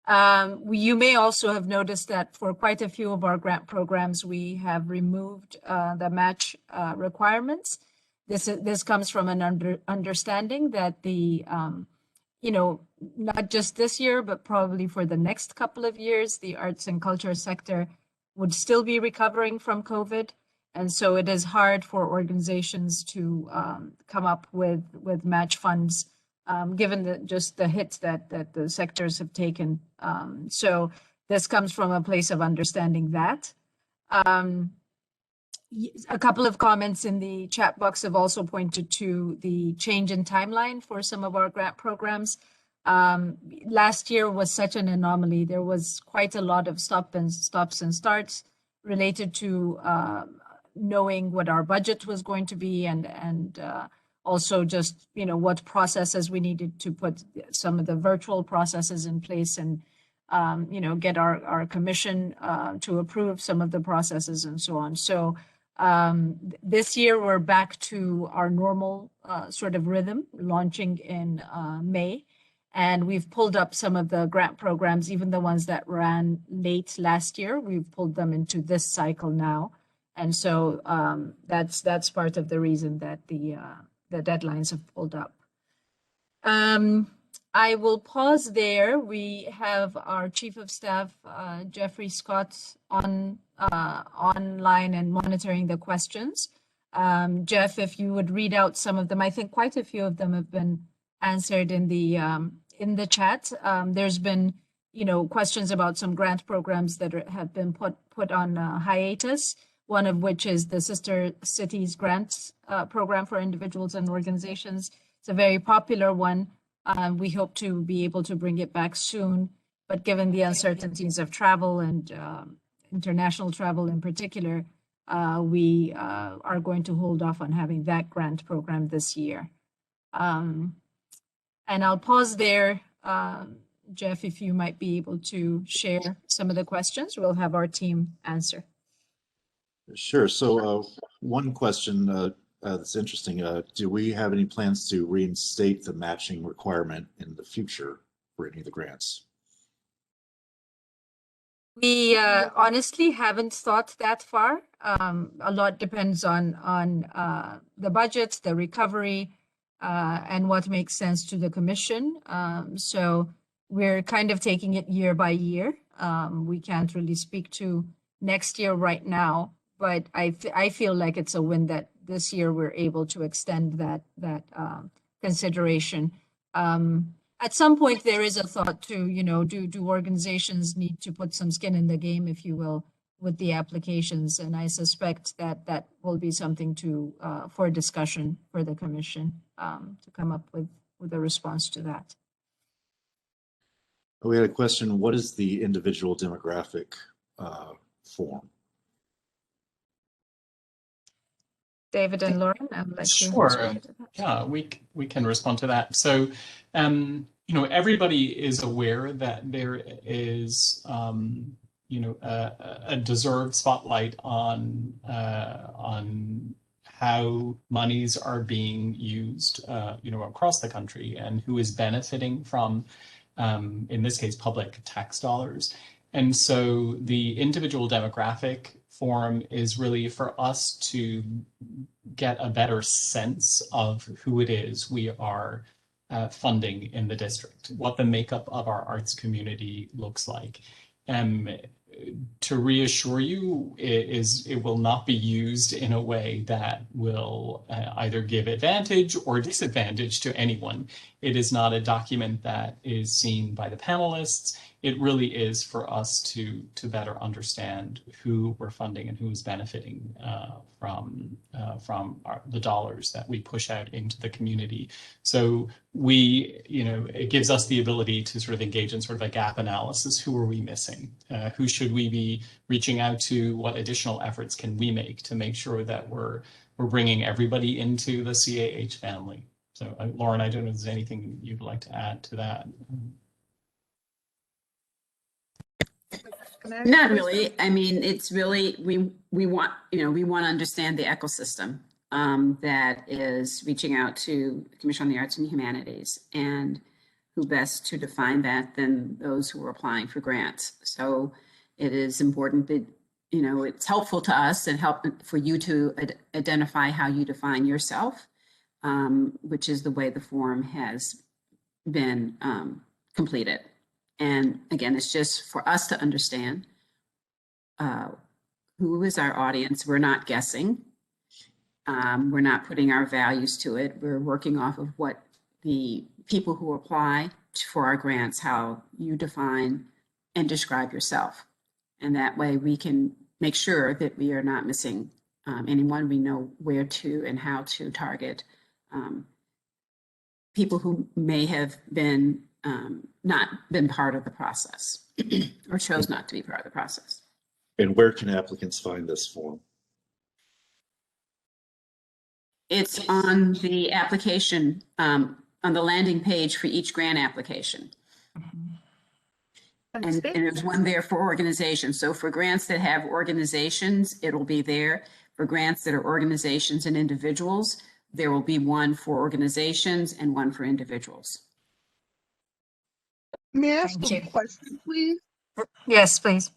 You may also have noticed that for quite a few of our grant programs, we have removed the match requirements. This comes from an understanding that not just this year, but probably for the next couple of years, the arts and culture sector would still be recovering from COVID. And so it is hard for organizations to come up with match funds, given just the hit that the sectors have taken. So this comes from a place of understanding that. A couple of comments in the chat box have also pointed to the change in timeline for some of our grant programs. Last year was such an anomaly. There was quite a lot of stops and starts related to knowing what our budget was going to be and also just, what processes we needed to put some of the virtual processes in place and, get our commission to approve some of the processes and so on. So this year we're back to our normal sort of rhythm, launching in May. And we've pulled up some of the grant programs, even the ones that ran late last year, we've pulled them into this cycle now. And so that's part of the reason that the deadlines have pulled up. I will pause there. We have our Chief of Staff, Jeffrey Scott, online and monitoring the questions. Jeff, if you would read out some of them. I think quite a few of them have been answered in the chat. There's been, questions about some grant programs that have been put on hiatus. One of which is the Sister Cities Grants program for individuals and organizations. It's a very popular one. We hope to be able to bring it back soon, but given the uncertainties of travel and international travel in particular, we are going to hold off on having that grant program this year. And I'll pause there. Jeff, if you might be able to share some of the questions, we'll have our team answer. Sure. So one question that's interesting, do we have any plans to reinstate the matching requirement in the future for any of the grants? We honestly haven't thought that far. A lot depends on the budget, the recovery, and what makes sense to the commission. So we're kind of taking it year by year. We can't really speak to next year right now. But I feel like it's a win that this year we're able to extend that consideration. At some point, there is a thought to, do organizations need to put some skin in the game, if you will, with the applications? And I suspect that will be something for discussion for the commission to come up with a response to that. We had a question, what is the individual demographic form? David and Lauren, I would like to Sure. Yeah, we can respond to that. So, everybody is aware that there is, a deserved spotlight on how monies are being used, across the country and who is benefiting from in this case, public tax dollars. And so the individual demographic form is really for us to get a better sense of who it is we are funding in the district, what the makeup of our arts community looks like. To reassure you, it will not be used in a way that will either give advantage or disadvantage to anyone. It is not a document that is seen by the panelists. It really is for us to better understand who we're funding and who is benefiting from the dollars that we push out into the community. So it gives us the ability to sort of engage in sort of a gap analysis. Who are we missing? Who should we be reaching out to? What additional efforts can we make to make sure that we're bringing everybody into the CAH family? So Lauren, I don't know if there's anything you'd like to add to that. Not really. I mean, it's really, we want to understand the ecosystem that is reaching out to the Commission on the Arts and Humanities, and who best to define that than those who are applying for grants. So it is important that, it's helpful to us and help for you to identify how you define yourself, which is the way the form has been completed. And again, it's just for us to understand who is our audience. We're not guessing. We're not putting our values to it. We're working off of what the people who apply for our grants, how you define and describe yourself. And that way we can make sure that we are not missing anyone. We know where to and how to target people who may have been not been part of the process or chose not to be part of the process. And where can applicants find this form? It's on the application, on the landing page for each grant application. And there's one there for organizations. So for grants that have organizations, it'll be there. For grants that are organizations and individuals, there will be one for organizations and one for individuals. May I ask a question, please? Yes, please.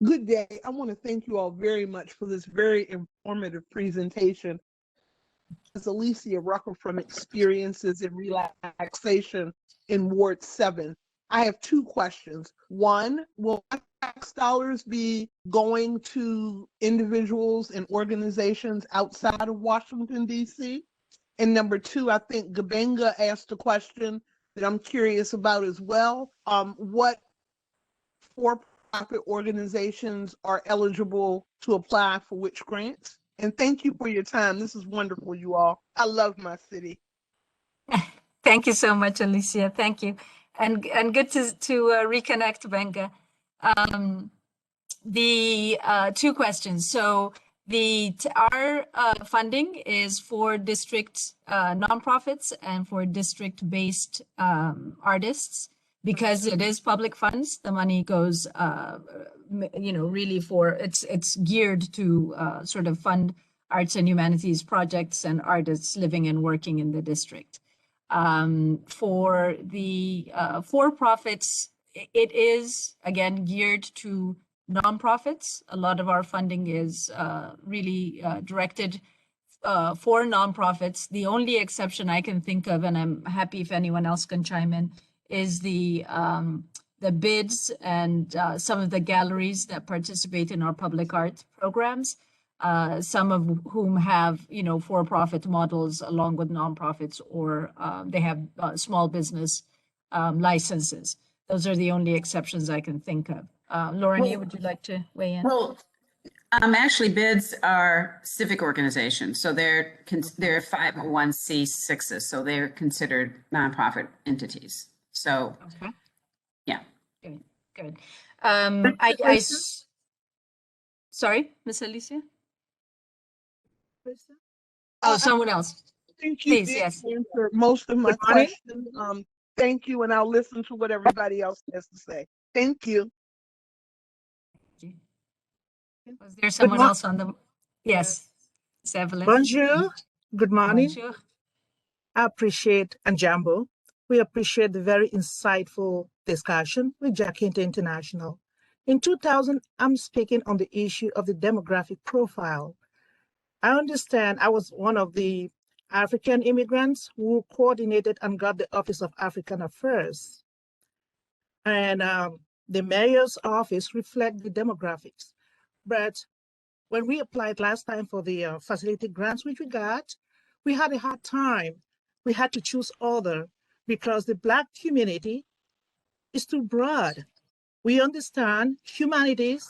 Good day. I want to thank you all very much for this very informative presentation. As Alicia Rucker from Experiences in Relaxation in Ward 7, I have two questions. One, will tax dollars be going to individuals and organizations outside of Washington, D.C.? And number two, I think Gabenga asked a question that I'm curious about as well. What for-profit organizations are eligible to apply for which grants? And thank you for your time. This is wonderful, you all. I love my city. Thank you so much, Alicia. Thank you. And good to reconnect, Benga. The two questions. So our funding is for district nonprofits and for district-based artists. Because it is public funds, the money goes, really it's geared to sort of fund arts and humanities projects and artists living and working in the district. For the for-profits, it is, again, geared to nonprofits. A lot of our funding is really directed for nonprofits. The only exception I can think of, and I'm happy if anyone else can chime in, is the bids and some of the galleries that participate in our public art programs, some of whom have, for-profit models along with nonprofits, or they have small business licenses. Those are the only exceptions I can think of. Lauren, would you like to weigh in? Well, actually, bids are civic organizations, so they're 501c6s, so they're considered nonprofit entities. So, okay. Yeah. Good. Sorry, Miss Alicia? Oh, someone else. Thank you. Please, yes. Answer most of my questions. Thank you, and I'll listen to what everybody else has to say. Thank you. Was there someone else on the? Yes, Evelyn. Bonjour. Good morning. Bonjour. I appreciate Njambo We appreciate the very insightful discussion with Jacinta International. In 2000, I'm speaking on the issue of the demographic profile. I understand I was one of the African immigrants who coordinated and got the Office of African Affairs. And the mayor's office reflects the demographics. But when we applied last time for the facility grants, which we got, we had a hard time. We had to choose other because the Black community is too broad. We understand humanities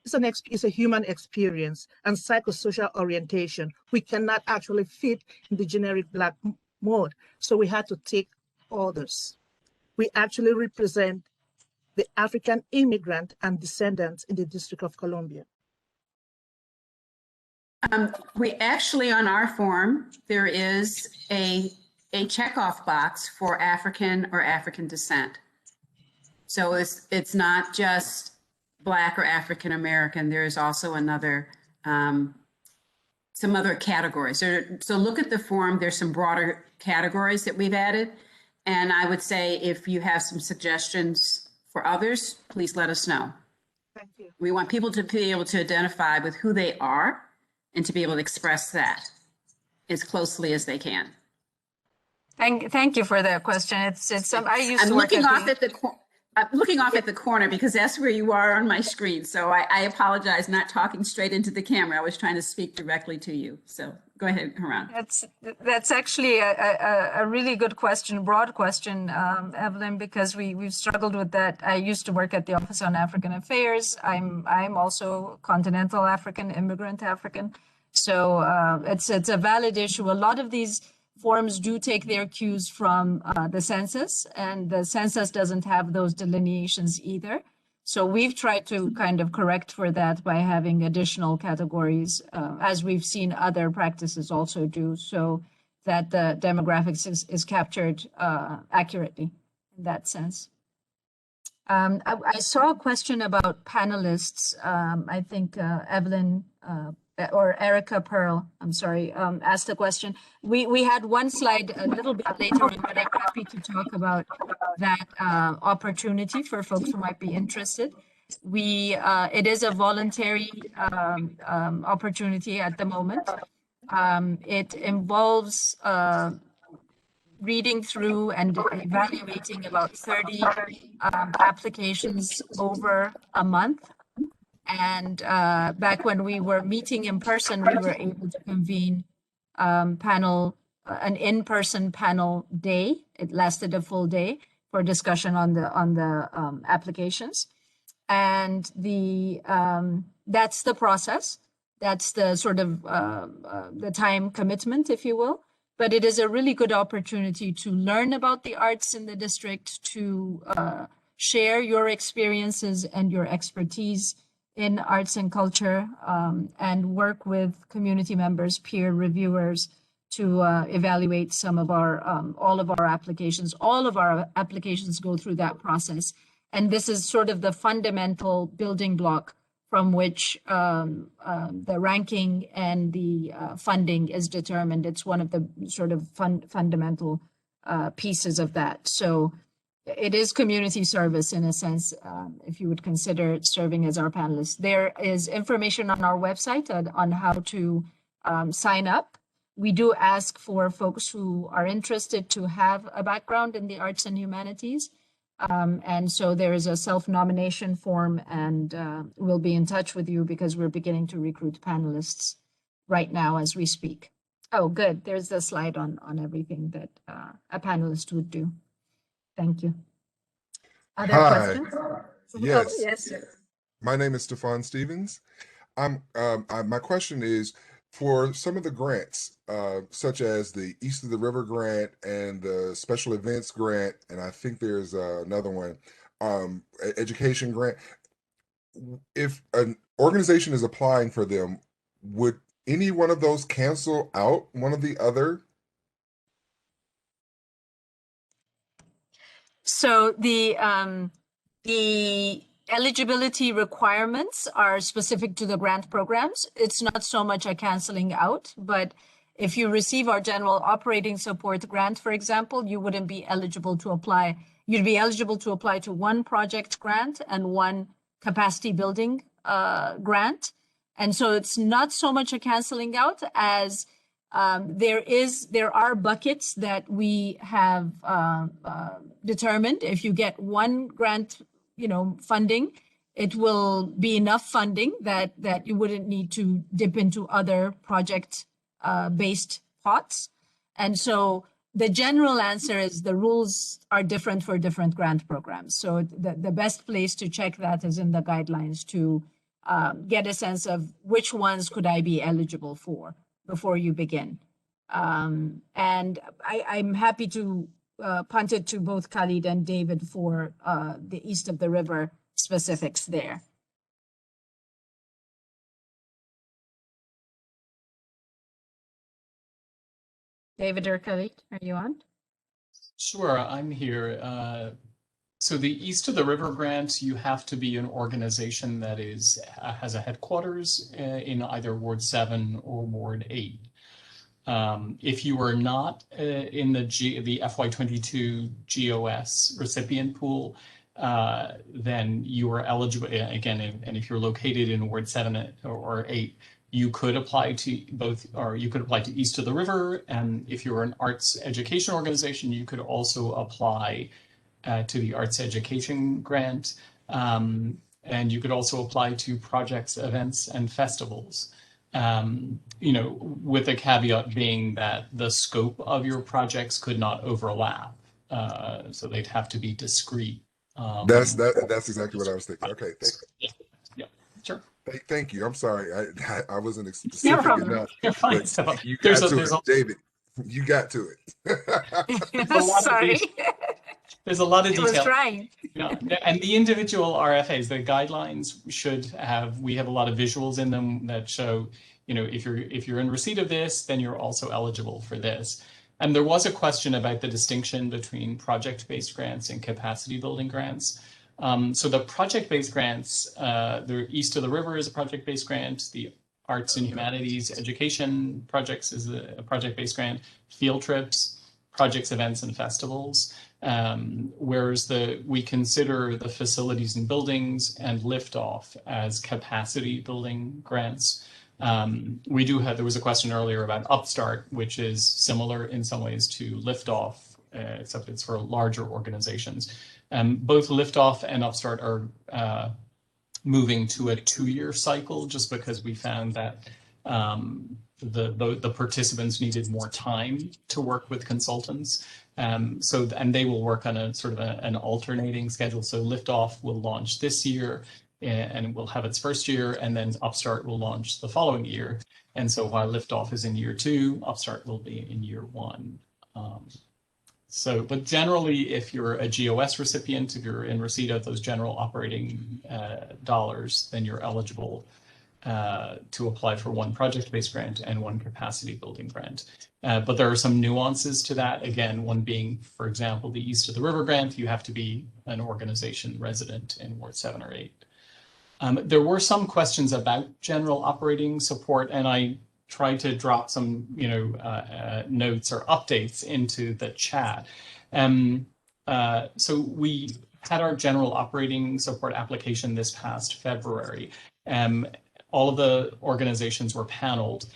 is a human experience and psychosocial orientation. We cannot actually fit in the generic Black mode. So we had to take others. We actually represent the African immigrant and descendants in the District of Columbia. We actually, on our form, there is a checkoff box for African or African descent. So it's not just Black or African American. There is also another, some other categories. So look at the form. There's some broader categories that we've added. And I would say if you have some suggestions for others, please let us know. Thank you. We want people to be able to identify with who they are and to be able to express that as closely as they can. Thank you for that question. It's I used I'm to work looking at off at the I'm looking off at the corner because that's where you are on my screen. So I apologize not talking straight into the camera. I was trying to speak directly to you. So go ahead, Haran. That's actually a really good question, broad question, Evelyn, because we've struggled with that. I used to work at the Office on African Affairs. I'm also continental African, immigrant African. So it's a valid issue. A lot of these forms do take their cues from the census, and the census doesn't have those delineations either. So we've tried to kind of correct for that by having additional categories, as we've seen other practices also do, so that the demographics is captured accurately in that sense. I saw a question about panelists. I think Evelyn or Erica Pearl, I'm sorry, asked a question. We had one slide a little bit later on, but I'm happy to talk about that opportunity for folks who might be interested. It is a voluntary opportunity at the moment. It involves reading through and evaluating about 30 applications over a month. And back when we were meeting in person, we were able to convene an in-person panel day. It lasted a full day for discussion on the applications. And that's the process. That's the sort of the time commitment, if you will. But it is a really good opportunity to learn about the arts in the district, to share your experiences and your expertise in arts and culture, and work with community members, peer reviewers, to evaluate some of our, all of our applications. All of our applications go through that process. And this is sort of the fundamental building block from which the ranking and the funding is determined. It's one of the sort of fundamental pieces of that. So it is community service in a sense, if you would consider serving as our panelists. There is information on our website on how to sign up. We do ask for folks who are interested to have a background in the arts and humanities. And so there is a self-nomination form, and we'll be in touch with you because we're beginning to recruit panelists right now as we speak. Oh, good. There's the slide on everything that a panelist would do. Thank you. Other questions? Yes. Oh, yes, sir. My name is Stefan Stevens. My question is, for some of the grants, such as the East of the River grant and the Special Events grant, and I think there's another one, education grant, if an organization is applying for them, would any one of those cancel out one of the other? So the eligibility requirements are specific to the grant programs. It's not so much a canceling out, but If you receive our general operating support grant, for example, you wouldn't be eligible to apply. You'd be eligible to apply to one project grant and one capacity building grant. And so it's not so much a canceling out as there are buckets that we have determined. If you get one grant, funding, it will be enough funding that you wouldn't need to dip into other project based pots. And so the general answer is the rules are different for different grant programs. So the best place to check that is in the guidelines to get a sense of which ones could I be eligible for before you begin. And I'm happy to punt it to both Khalid and David for the east of the river specifics there. David or Khalid, are you on? Sure, I'm here. So the East of the River grant, you have to be an organization that has a headquarters in either Ward 7 or Ward 8. If you are not in the FY22 GOS recipient pool, then you are eligible, again, and if you're located in Ward 7 or 8, you could apply to both, or you could apply to East of the River, and if you're an arts education organization, you could also apply to the arts education grant, and you could also apply to projects, events, and festivals. With a caveat being that the scope of your projects could not overlap, so they'd have to be discrete. That's exactly what I was thinking. Okay, yeah, sure. Thank you. I'm sorry, I wasn't specific enough. You're fine. So you got to it, David. You got to it. Sorry. There's a lot of detail. I was trying. And the individual RFAs, the guidelines should have, we have a lot of visuals in them that show, if you're in receipt of this, then you're also eligible for this. And there was a question about the distinction between project-based grants and capacity building grants. So the project-based grants, the East of the River is a project-based grant. The Arts and Humanities Education Projects is a project-based grant. Field trips, projects, events, and festivals. Whereas we consider the facilities and buildings and liftoff as capacity building grants. There was a question earlier about Upstart, which is similar in some ways to liftoff, except it's for larger organizations. Both liftoff and Upstart are moving to a 2-year cycle just because we found that the participants needed more time to work with consultants. And they will work on a sort of an alternating schedule. So Liftoff will launch this year and will have its first year, and then Upstart will launch the following year. And so while Liftoff is in year 2, Upstart will be in year 1. But generally, if you're a GOS recipient, if you're in receipt of those general operating dollars, then you're eligible to apply for one project-based grant and one capacity building grant. But there are some nuances to that. Again, one being, for example, the East of the River grant, you have to be an organization resident in Ward 7 or 8. There were some questions about general operating support, and I tried to drop some, notes or updates into the chat. So we had our general operating support application this past February. All of the organizations were paneled.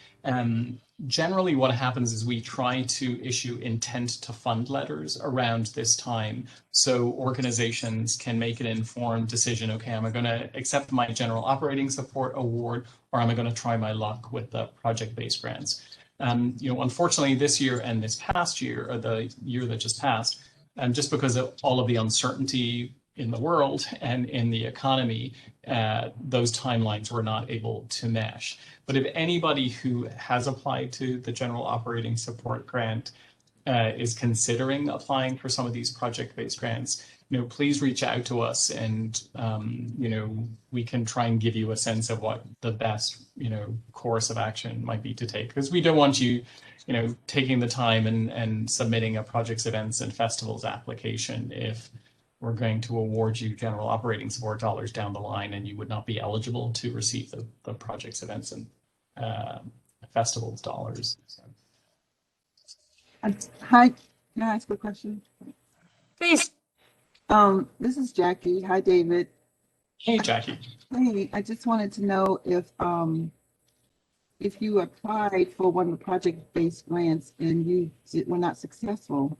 Generally, what happens is we try to issue intent to fund letters around this time so organizations can make an informed decision. Okay, am I going to accept my general operating support award, or am I going to try my luck with the project-based grants? Unfortunately, this year and this past year, or the year that just passed, just because of all of the uncertainty in the world and in the economy, those timelines were not able to mesh. But if anybody who has applied to the General Operating Support Grant is considering applying for some of these project-based grants, please reach out to us, and we can try and give you a sense of what the best course of action might be to take, because we don't want you taking the time and submitting a projects, events, and festivals application if we're going to award you general operating support dollars down the line and you would not be eligible to receive the projects, events, and festivals dollars. So, Hi, can I ask a question? Please. This is Jackie. Hi, David. Hey, Jackie. Hey, I just wanted to know if you applied for one of the project-based grants and were not successful,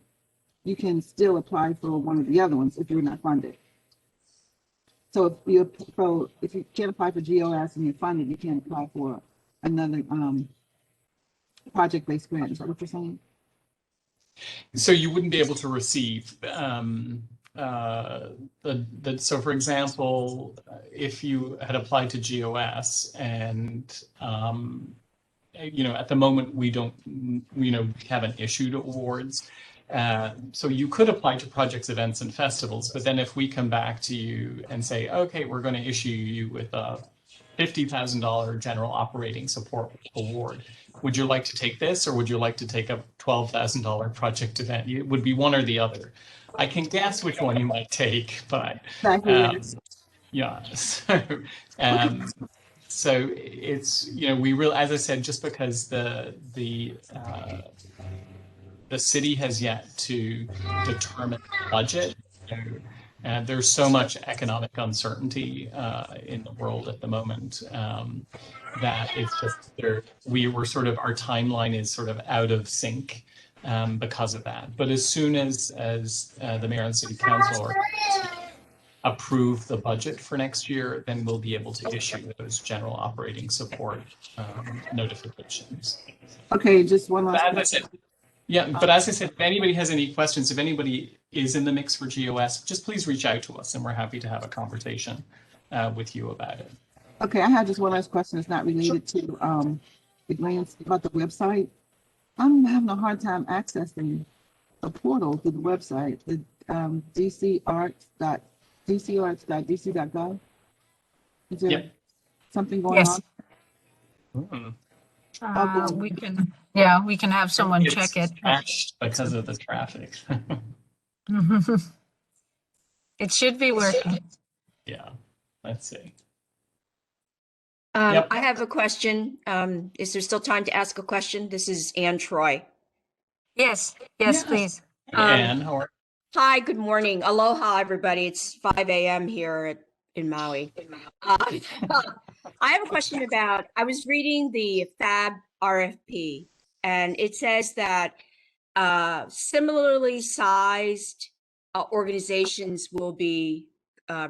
you can still apply for one of the other ones if you're not funded. So if you can't apply for GOS and you're funded, you can't apply for another project-based grant. Is that what you're saying? So you wouldn't be able to receive so for example, if you had applied to GOS and at the moment we haven't issued awards. So you could apply to projects, events, and festivals, but then if we come back to you and say, okay, we're going to issue you with a $50,000 general operating support award, would you like to take this, or would you like to take a $12,000 project event? It would be one or the other. I can guess which one you might take, but yeah. So it's we really, as I said, just because the city has yet to determine the budget. And there's so much economic uncertainty in the world at the moment that it's just our timeline is sort of out of sync because of that. But as soon as the mayor and city council are approve the budget for next year, then we'll be able to issue those general operating support notifications. Okay, just one last question. But as I said, if anybody has any questions, if anybody is in the mix for GOS, just please reach out to us and we're happy to have a conversation with you about it. Okay, I have just one last question. It's not related to the grants, about the website. I'm having a hard time accessing a portal to the website, the DCArts.dc.gov. Is there something going on? We can have someone check it. Crashed because of the traffic. It should be working. Yeah, let's see. I have a question. Is there still time to ask a question? This is Ann Troy. Yes, please. Ann, how are you? Hi, good morning. Aloha, everybody. It's 5 a.m. here in Maui. I have a question about, I was reading the FAB RFP, and it says that similarly sized organizations will be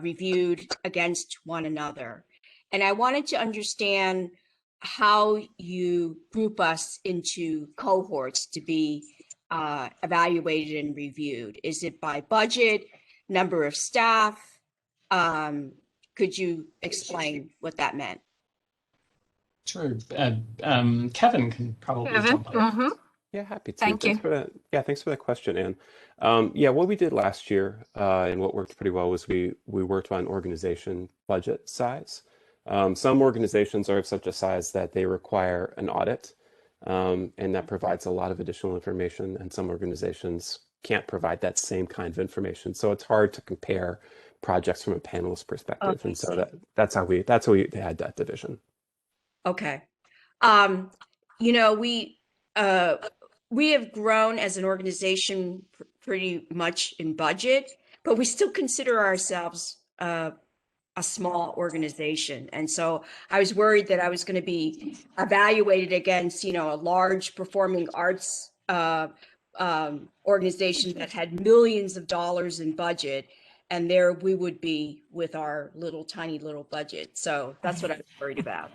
reviewed against one another. And I wanted to understand how you group us into cohorts to be evaluated and reviewed. Is it by budget, number of staff? Could you explain what that meant? Sure. Kevin can probably jump in. Yeah, happy to. Thank you. Thanks for that question, Ann. What we did last year and what worked pretty well was we worked on organization budget size. Some organizations are of such a size that they require an audit, and that provides a lot of additional information, and some organizations can't provide that same kind of information. So it's hard to compare projects from a panelist perspective. Okay. And so that's how we had that division. Okay. We have grown as an organization pretty much in budget, but we still consider ourselves a small organization. And so I was worried that I was going to be evaluated against, a large performing arts organization that had millions of dollars in budget. And there we would be with our tiny little budget. So that's what I was worried about.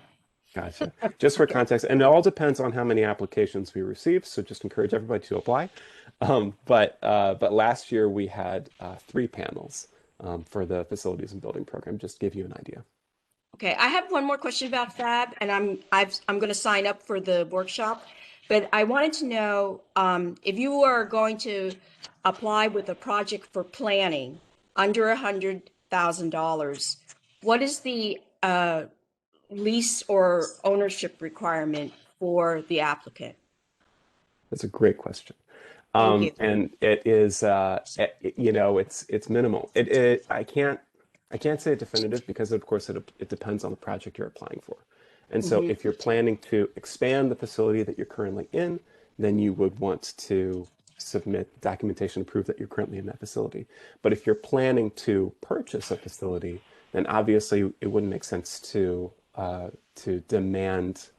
Gotcha. Just for context, and it all depends on how many applications we receive. So just encourage everybody to apply. But last year we had 3 panels for the facilities and building program. Just to give you an idea. Okay, I have one more question about FAB, and I'm going to sign up for the workshop. But I wanted to know if you are going to apply with a project for planning under $100,000, what is the lease or ownership requirement for the applicant? That's a great question. Thank you. And it is, it's minimal. I can't say definitive because of course it depends on the project you're applying for. And so if you're planning to expand the facility that you're currently in, then you would want to submit documentation to prove that you're currently in that facility. But if you're planning to purchase a facility, then obviously it wouldn't make sense to demand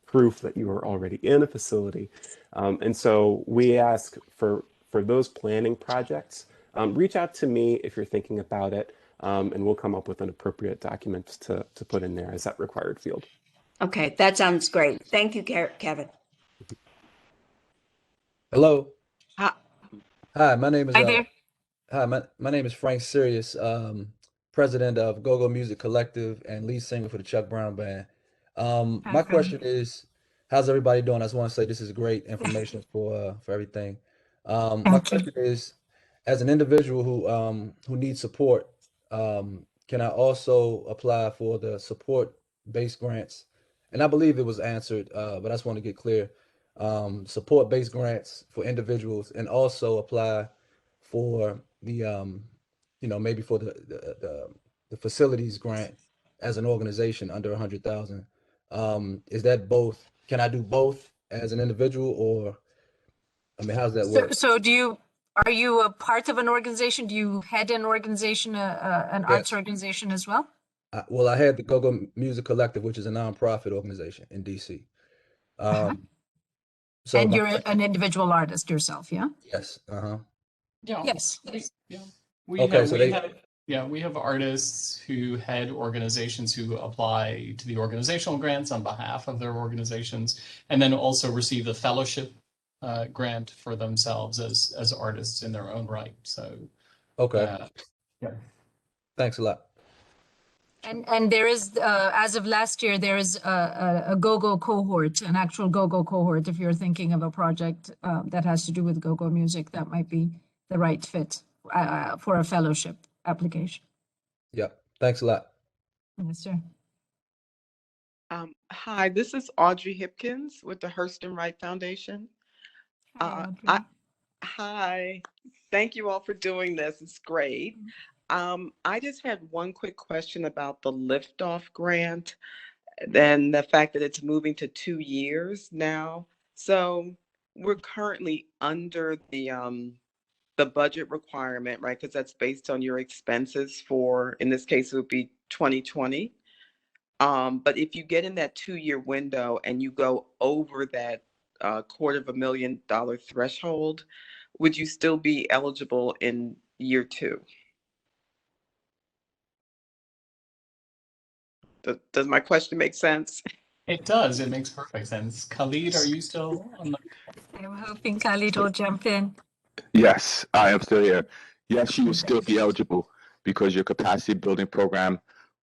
proof that you are already in a facility. And so we ask for those planning projects, reach out to me if you're thinking about it, and we'll come up with an appropriate document to put in there as that required field. Okay, that sounds great. Thank you, Kevin. Hello. Hi. Hi, my name is Hi there. hi, my name is Frank Sirius, president of Go-Go Music Collective and lead singer for the Chuck Brown Band. Hi, My Frank. question is, how's everybody doing? I just want to say this is great information for everything. My Thank you. question is, as an individual who needs support, can I also apply for the support-based grants? And I believe it was answered, but I just want to get clear. Support-based grants for individuals, and also apply for the maybe for the facilities grant as an organization under 100,000. Is that both? Can I do both as an individual, or I mean, how's that work? So are you a part of an organization? Do you head an organization, an arts Yes. organization as well? Well, I had the Go-Go Music Collective, which is a nonprofit organization in DC. So And my you're question, an individual artist yourself, yeah? yes, Yeah. Yes. Yeah. We okay, have so we have artists who head organizations who apply to the organizational grants on behalf of their organizations, and then also receive the fellowship grant for themselves as artists in their own right. So okay, yeah. thanks a lot. And there is, as of last year, there is a go-go cohort, an actual go-go cohort. If you're thinking of a project that has to do with go-go music, that might be the right fit for a fellowship application. Yep, thanks a lot. Yes, sir. Hi, this is Audrey Hipkins with the Hurst and Wright Foundation. Hi, Audrey. Hi, thank you all for doing this. It's great. I just had one quick question about the liftoff grant and the fact that it's moving to 2 years now. So we're currently under the budget requirement, right? Because that's based on your expenses for, in this case, it would be 2020. But if you get in that 2-year window and you go over that $250,000 threshold, would you still be eligible in year 2? Does my question make sense? It does. It makes perfect sense. Khalid, are you still on the? I'm hoping Khalid will jump in. Yes, I am still here. Yes, you will still be eligible because your capacity building program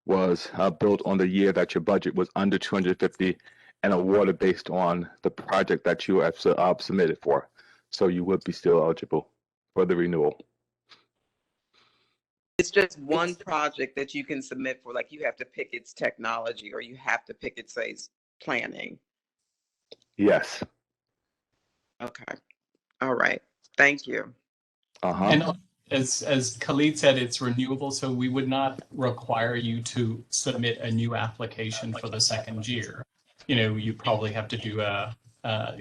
was built on the year that your budget was under 250 and awarded based on the project that you have submitted for. So you would be still eligible for the renewal. It's just one project that you can submit for, like you have to pick its technology or you have to pick its, say, planning. Yes. Okay. All right. Thank you. And as Khalid said, it's renewable, so we would not require you to submit a new application for the second year. You know, you probably have to do a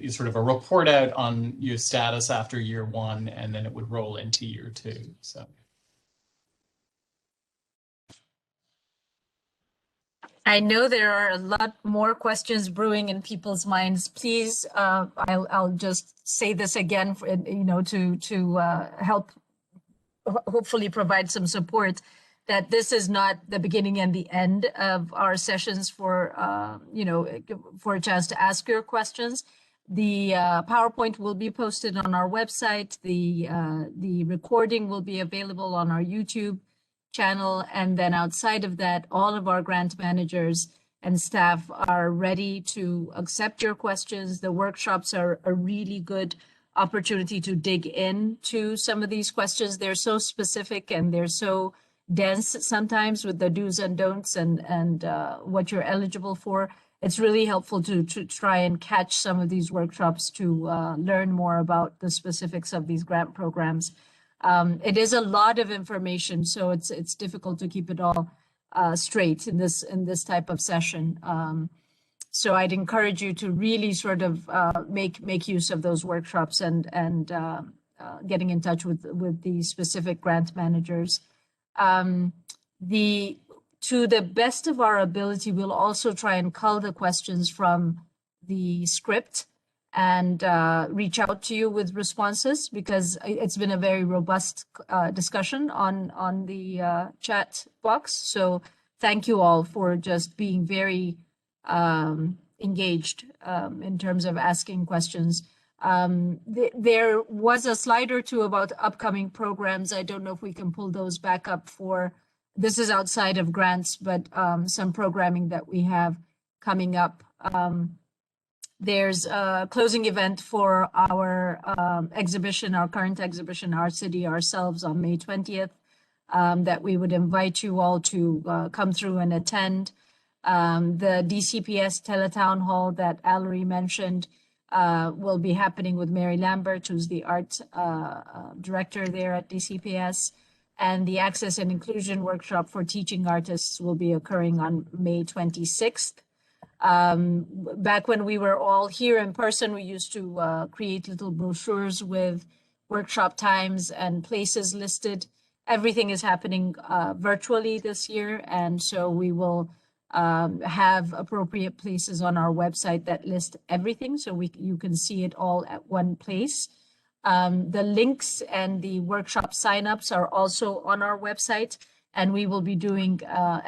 sort of a report out on your status after year 1, and then it would roll into year 2. So. I know there are a lot more questions brewing in people's minds. Please, I'll just say this again, for, to help hopefully provide some support, that this is not the beginning and the end of our sessions for for a chance to ask your questions. The PowerPoint will be posted on our website. The recording will be available on our YouTube channel, and then outside of that, all of our grant managers and staff are ready to accept your questions. The workshops are a really good opportunity to dig into some of these questions. They're so specific and they're so dense sometimes with the do's and don'ts and what you're eligible for. It's really helpful to try and catch some of these workshops to learn more about the specifics of these grant programs. It is a lot of information, so it's difficult to keep it all straight in this type of session. So I'd encourage you to really sort of make use of those workshops and getting in touch with the specific grant managers. To the best of our ability, we'll also try and cull the questions from the script and reach out to you with responses, because it's been a very robust discussion on the chat box. So thank you all for just being very engaged in terms of asking questions. There was a slide or two about upcoming programs. I don't know if we can pull those back up for, this is outside of grants, but some programming that we have coming up. There's a closing event for our exhibition, our current exhibition, Our City, Ourselves, on May 20th, that we would invite you all to come through and attend. The DCPS Teletownhall that Allery mentioned will be happening with Mary Lambert, who's the art director there at DCPS. And the Access and Inclusion Workshop for Teaching Artists will be occurring on May 26th. Back when we were all here in person, we used to create little brochures with workshop times and places listed. Everything is happening virtually this year, and so we will have appropriate places on our website that list everything, so you can see it all at one place. The links and the workshop signups are also on our website, and we will be doing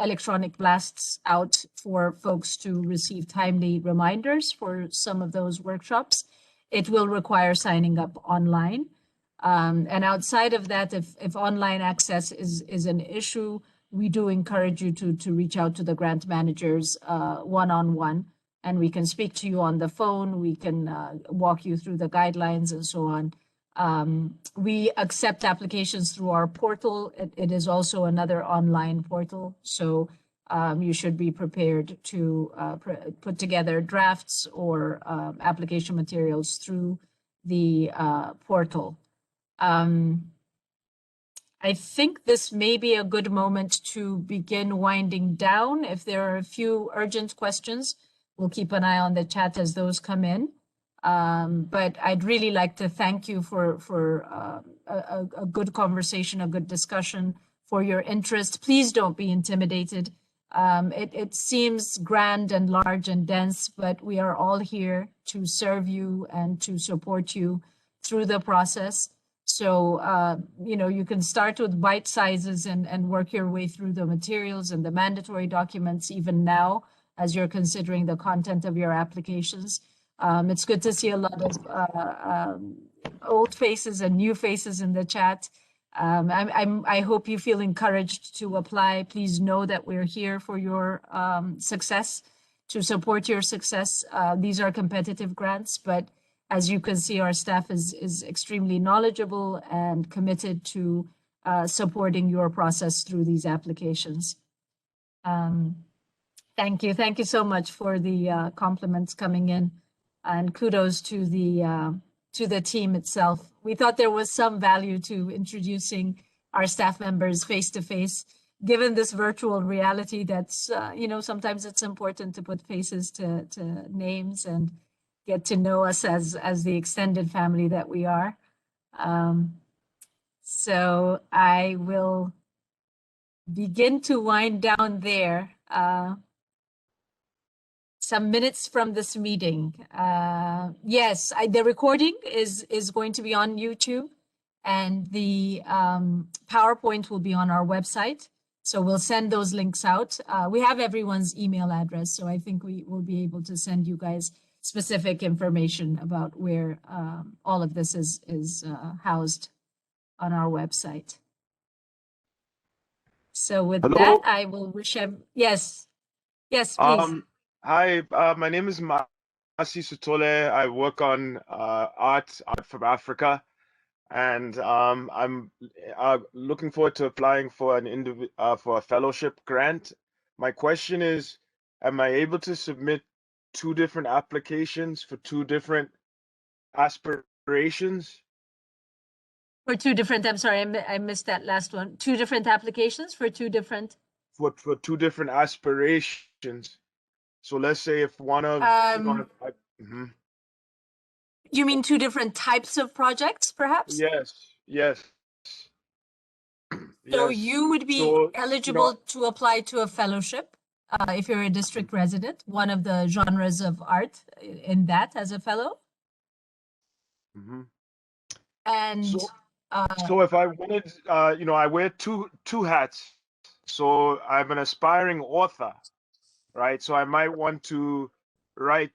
electronic blasts out for folks to receive timely reminders for some of those workshops. It will require signing up online. And outside of that, if online access is an issue, we do encourage you to reach out to the grant managers one-on-one, and we can speak to you on the phone. We can walk you through the guidelines and so on. We accept applications through our portal. It is also another online portal, so you should be prepared to put together drafts or application materials through the portal. I think this may be a good moment to begin winding down. If there are a few urgent questions, we'll keep an eye on the chat as those come in. But I'd really like to thank you for a good conversation, a good discussion, for your interest. Please don't be intimidated. It seems grand and large and dense, but we are all here to serve you and to support you through the process. So, you can start with bite sizes and work your way through the materials and the mandatory documents even now as you're considering the content of your applications. It's good to see a lot of old faces and new faces in the chat. I hope you feel encouraged to apply. Please know that we're here for your success, to support your success. These are competitive grants, but as you can see, our staff is extremely knowledgeable and committed to supporting your process through these applications. Thank you. Thank you so much for the compliments coming in, and kudos to the team itself. We thought there was some value to introducing our staff members face to face, given this virtual reality. That's sometimes it's important to put faces to names and get to know us as the extended family that we are. So I will begin to wind down there. Some minutes from this meeting. Yes, the recording is going to be on YouTube, and the PowerPoint will be on our website. So we'll send those links out. We have everyone's email address, so I think we will be able to send you guys specific information about where all of this is housed on our website. So with that, I will wish yes, please. Hi, my name is Masi Sutole. I work on art from Africa, and I'm looking forward to applying for for a fellowship grant. My question is, am I able to submit 2 different applications for 2 different aspirations? For 2 different, I'm sorry, I missed that last one. 2 different applications for 2 different? For 2 different aspirations. So let's say if one of mhm. You mean two different types of projects, perhaps? Yes. So Yes. you would be So, eligible to apply to a fellowship if you're a district resident, one of the genres of art in that as a fellow. mhm. And So if I wanted, I wear two hats. So I'm an aspiring author, right? So I might want to write,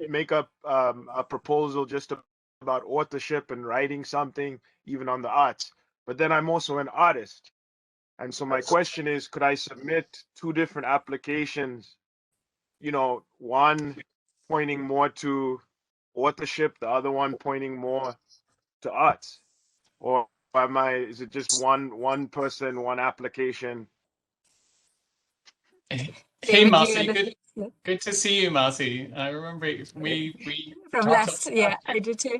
make up a proposal just about authorship and writing something, even on the arts. But then I'm also an artist. And so my question is, could I submit two different applications, one pointing more to authorship, the other one pointing more to arts? Or is it just one person, one application? Hey, Marcy, good to see you, Marcy. I remember we from talked last, about I did too.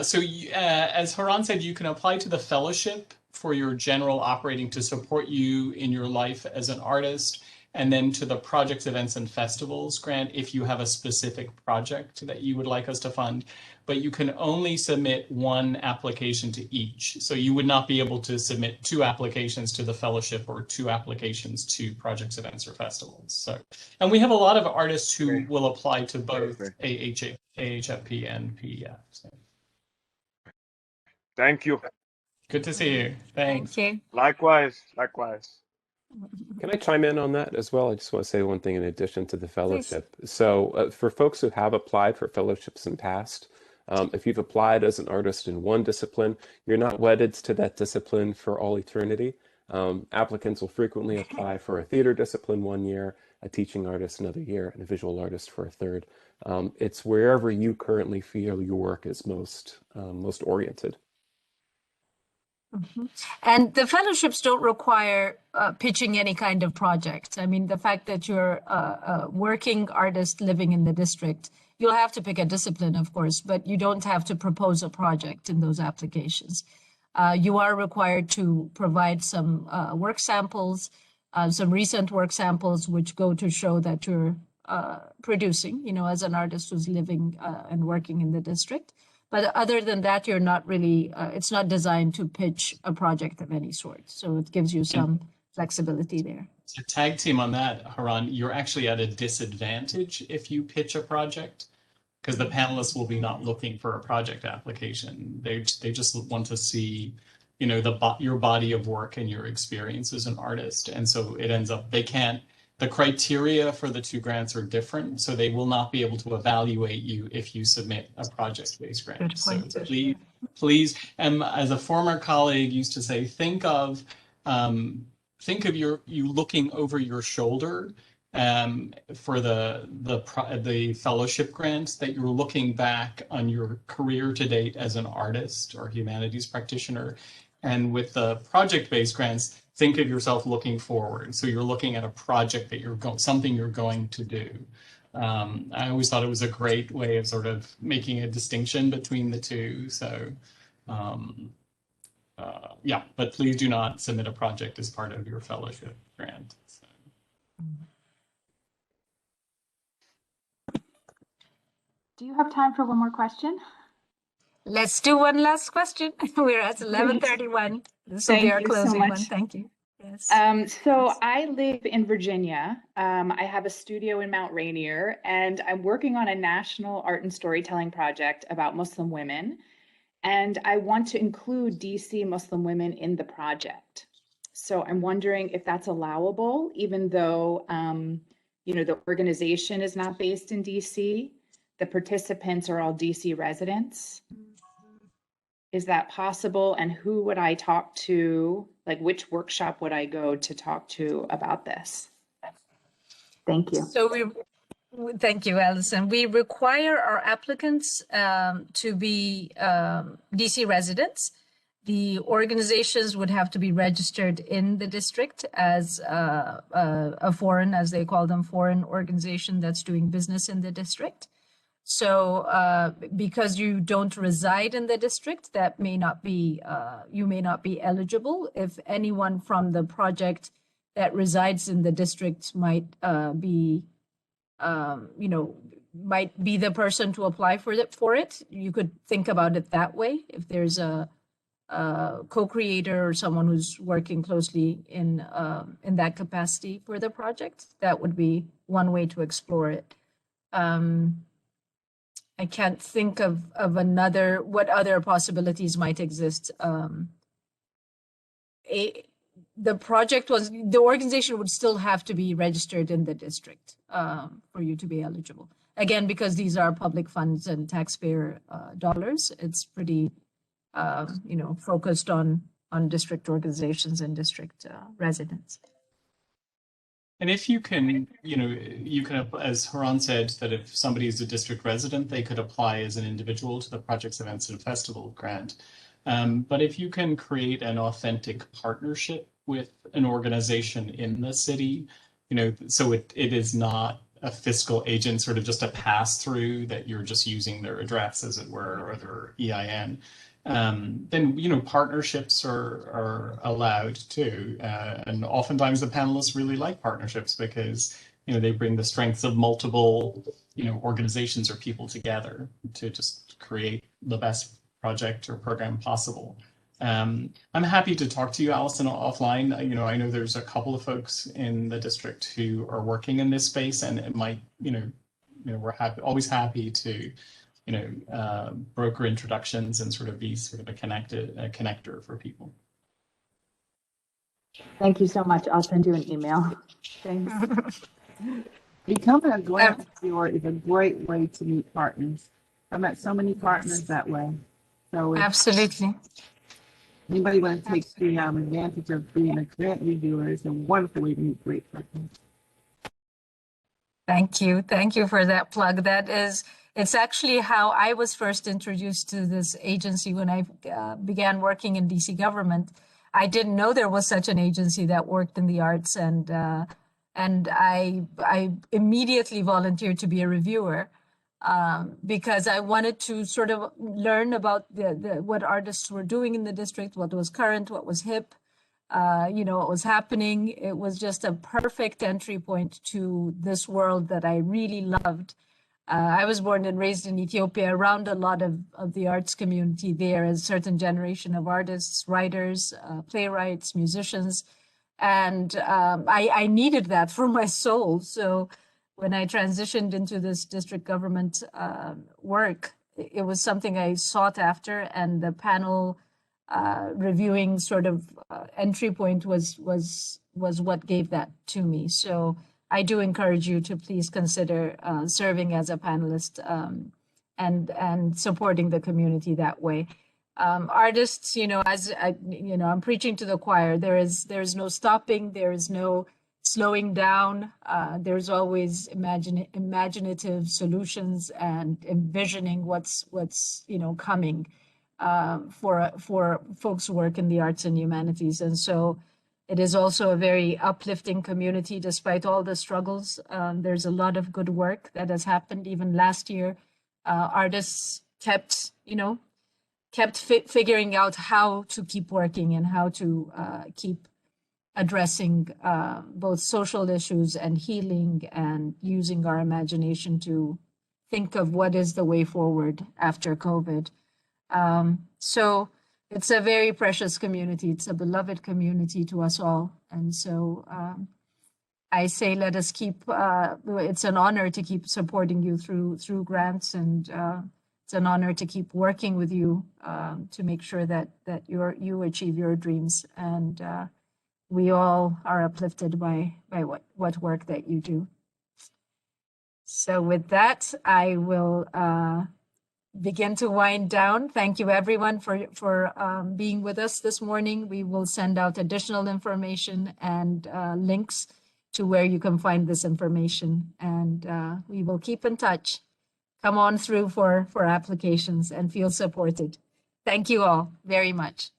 So as Haran said, you can apply to the fellowship for your general operating to support you in your life as an artist, and then to the projects, events, and festivals grant if you have a specific project that you would like us to fund. But you can only submit one application to each. So you would not be able to submit two applications to the fellowship or two applications to projects, events, or festivals. So, and we have a lot of artists who will apply to both AHFP and PEF. So. Thank you. Good to see you. Thanks. Thank you. Likewise. Can I chime in on that as well? I just want to say one thing in addition to the fellowship. So for folks who have applied for fellowships in past, if you've applied as an artist in one discipline, you're not wedded to that discipline for all eternity. Applicants will frequently apply for a theater discipline 1 year, a teaching artist another year, and a visual artist for a third. It's wherever you currently feel your work is most oriented. Mm-hmm. And the fellowships don't require pitching any kind of project. I mean, the fact that you're a working artist living in the district, you'll have to pick a discipline, of course, but you don't have to propose a project in those applications. You are required to provide some work samples, some recent work samples, which go to show that you're producing, as an artist who's living and working in the district. But other than that, you're not really, it's not designed to pitch a project of any sort. So it gives you some flexibility there. To tag team on that, Haran, you're actually at a disadvantage if you pitch a project, because the panelists will be not looking for a project application. They just want to see, your body of work and your experience as an artist. And so it ends up, the criteria for the two grants are different, so they will not be able to evaluate you if you submit a project-based grant. So please, as a former colleague used to say, think of you looking over your shoulder for the fellowship grant, that you're looking back on your career to date as an artist or humanities practitioner. And with the project-based grants, think of yourself looking forward. So you're looking at a project that something you're going to do. I always thought it was a great way of sort of making a distinction between the two. So but please do not submit a project as part of your fellowship grant. So. Do you have time for one more question? Let's do one last question. We're at 11:31. This will be our closing one. Thank you. Yes. So I live in Virginia. I have a studio in Mount Rainier, and I'm working on a national art and storytelling project about Muslim women. And I want to include DC Muslim women in the project. So I'm wondering if that's allowable, even though, the organization is not based in DC. The participants are all DC residents. Is that possible? And who would I talk to? Like, which workshop would I go to talk to about this? Thank you. So thank you, Allison. We require our applicants to be DC residents. The organizations would have to be registered in the district as a foreign, as they call them, foreign organization that's doing business in the district. So because you don't reside in the district, that may not be, you may not be eligible. If anyone from the project that resides in the district might be, you know, might be the person to apply for it. You could think about it that way. If there's a co-creator or someone who's working closely in that capacity for the project, that would be one way to explore it. I can't think of what other possibilities might exist. The organization would still have to be registered in the district for you to be eligible. Again, because these are public funds and taxpayer dollars, it's pretty, you know, focused on district organizations and district residents. And if you can, you know, you can, as Haran said, that if somebody is a district resident, they could apply as an individual to the Projects, Events, and Festival grant. But if you can create an authentic partnership with an organization in the city, you know, so it is not a fiscal agent, sort of just a pass through that you're just using their address, as it were, or their EIN, then, you know, partnerships are allowed too. And oftentimes the panelists really like partnerships because, you know, they bring the strengths of multiple, you know, organizations or people together to just create the best project or program possible. I'm happy to talk to you, Alison, offline. You know, I know there's a couple of folks in the district who are working in this space, and it might, you know, we're always happy to, you know, broker introductions and sort of be sort of a connector for people. Thank you so much. I'll send you an email. Thanks. Becoming a grant reviewer is a great way to meet partners. I met so many partners that way. So absolutely. Anybody want to take the advantage of being a grant reviewer is a wonderful way to meet great partners. Thank you. Thank you for that plug. It's actually how I was first introduced to this agency when I began working in DC government. I didn't know there was such an agency that worked in the arts, and I immediately volunteered to be a reviewer because I wanted to sort of learn about what artists were doing in the district, what was current, what was hip, you know, what was happening. It was just a perfect entry point to this world that I really loved. I was born and raised in Ethiopia, around a lot of the arts community there, a certain generation of artists, writers, playwrights, musicians. And I needed that for my soul. So when I transitioned into this district government work, it was something I sought after, and the panel reviewing sort of entry point was what gave that to me. So I do encourage you to please consider serving as a panelist and supporting the community that way. Artists, you know, as you know, I'm preaching to the choir. There is no stopping. There is no slowing down. There's always imaginative solutions and envisioning what's you know coming for folks who work in the arts and humanities. And so it is also a very uplifting community despite all the struggles. There's a lot of good work that has happened. Even last year, artists kept figuring out how to keep working and how to keep addressing both social issues and healing, and using our imagination to think of what is the way forward after COVID. So it's a very precious community. It's a beloved community to us all. And so I say, let us keep, it's an honor to keep supporting you through grants, and it's an honor to keep working with you to make sure that you achieve your dreams. And we all are uplifted by what work that you do. So with that, I will begin to wind down. Thank you everyone for being with us this morning. We will send out additional information and links to where you can find this information, and we will keep in touch. Come on through for applications and feel supported. Thank you all very much.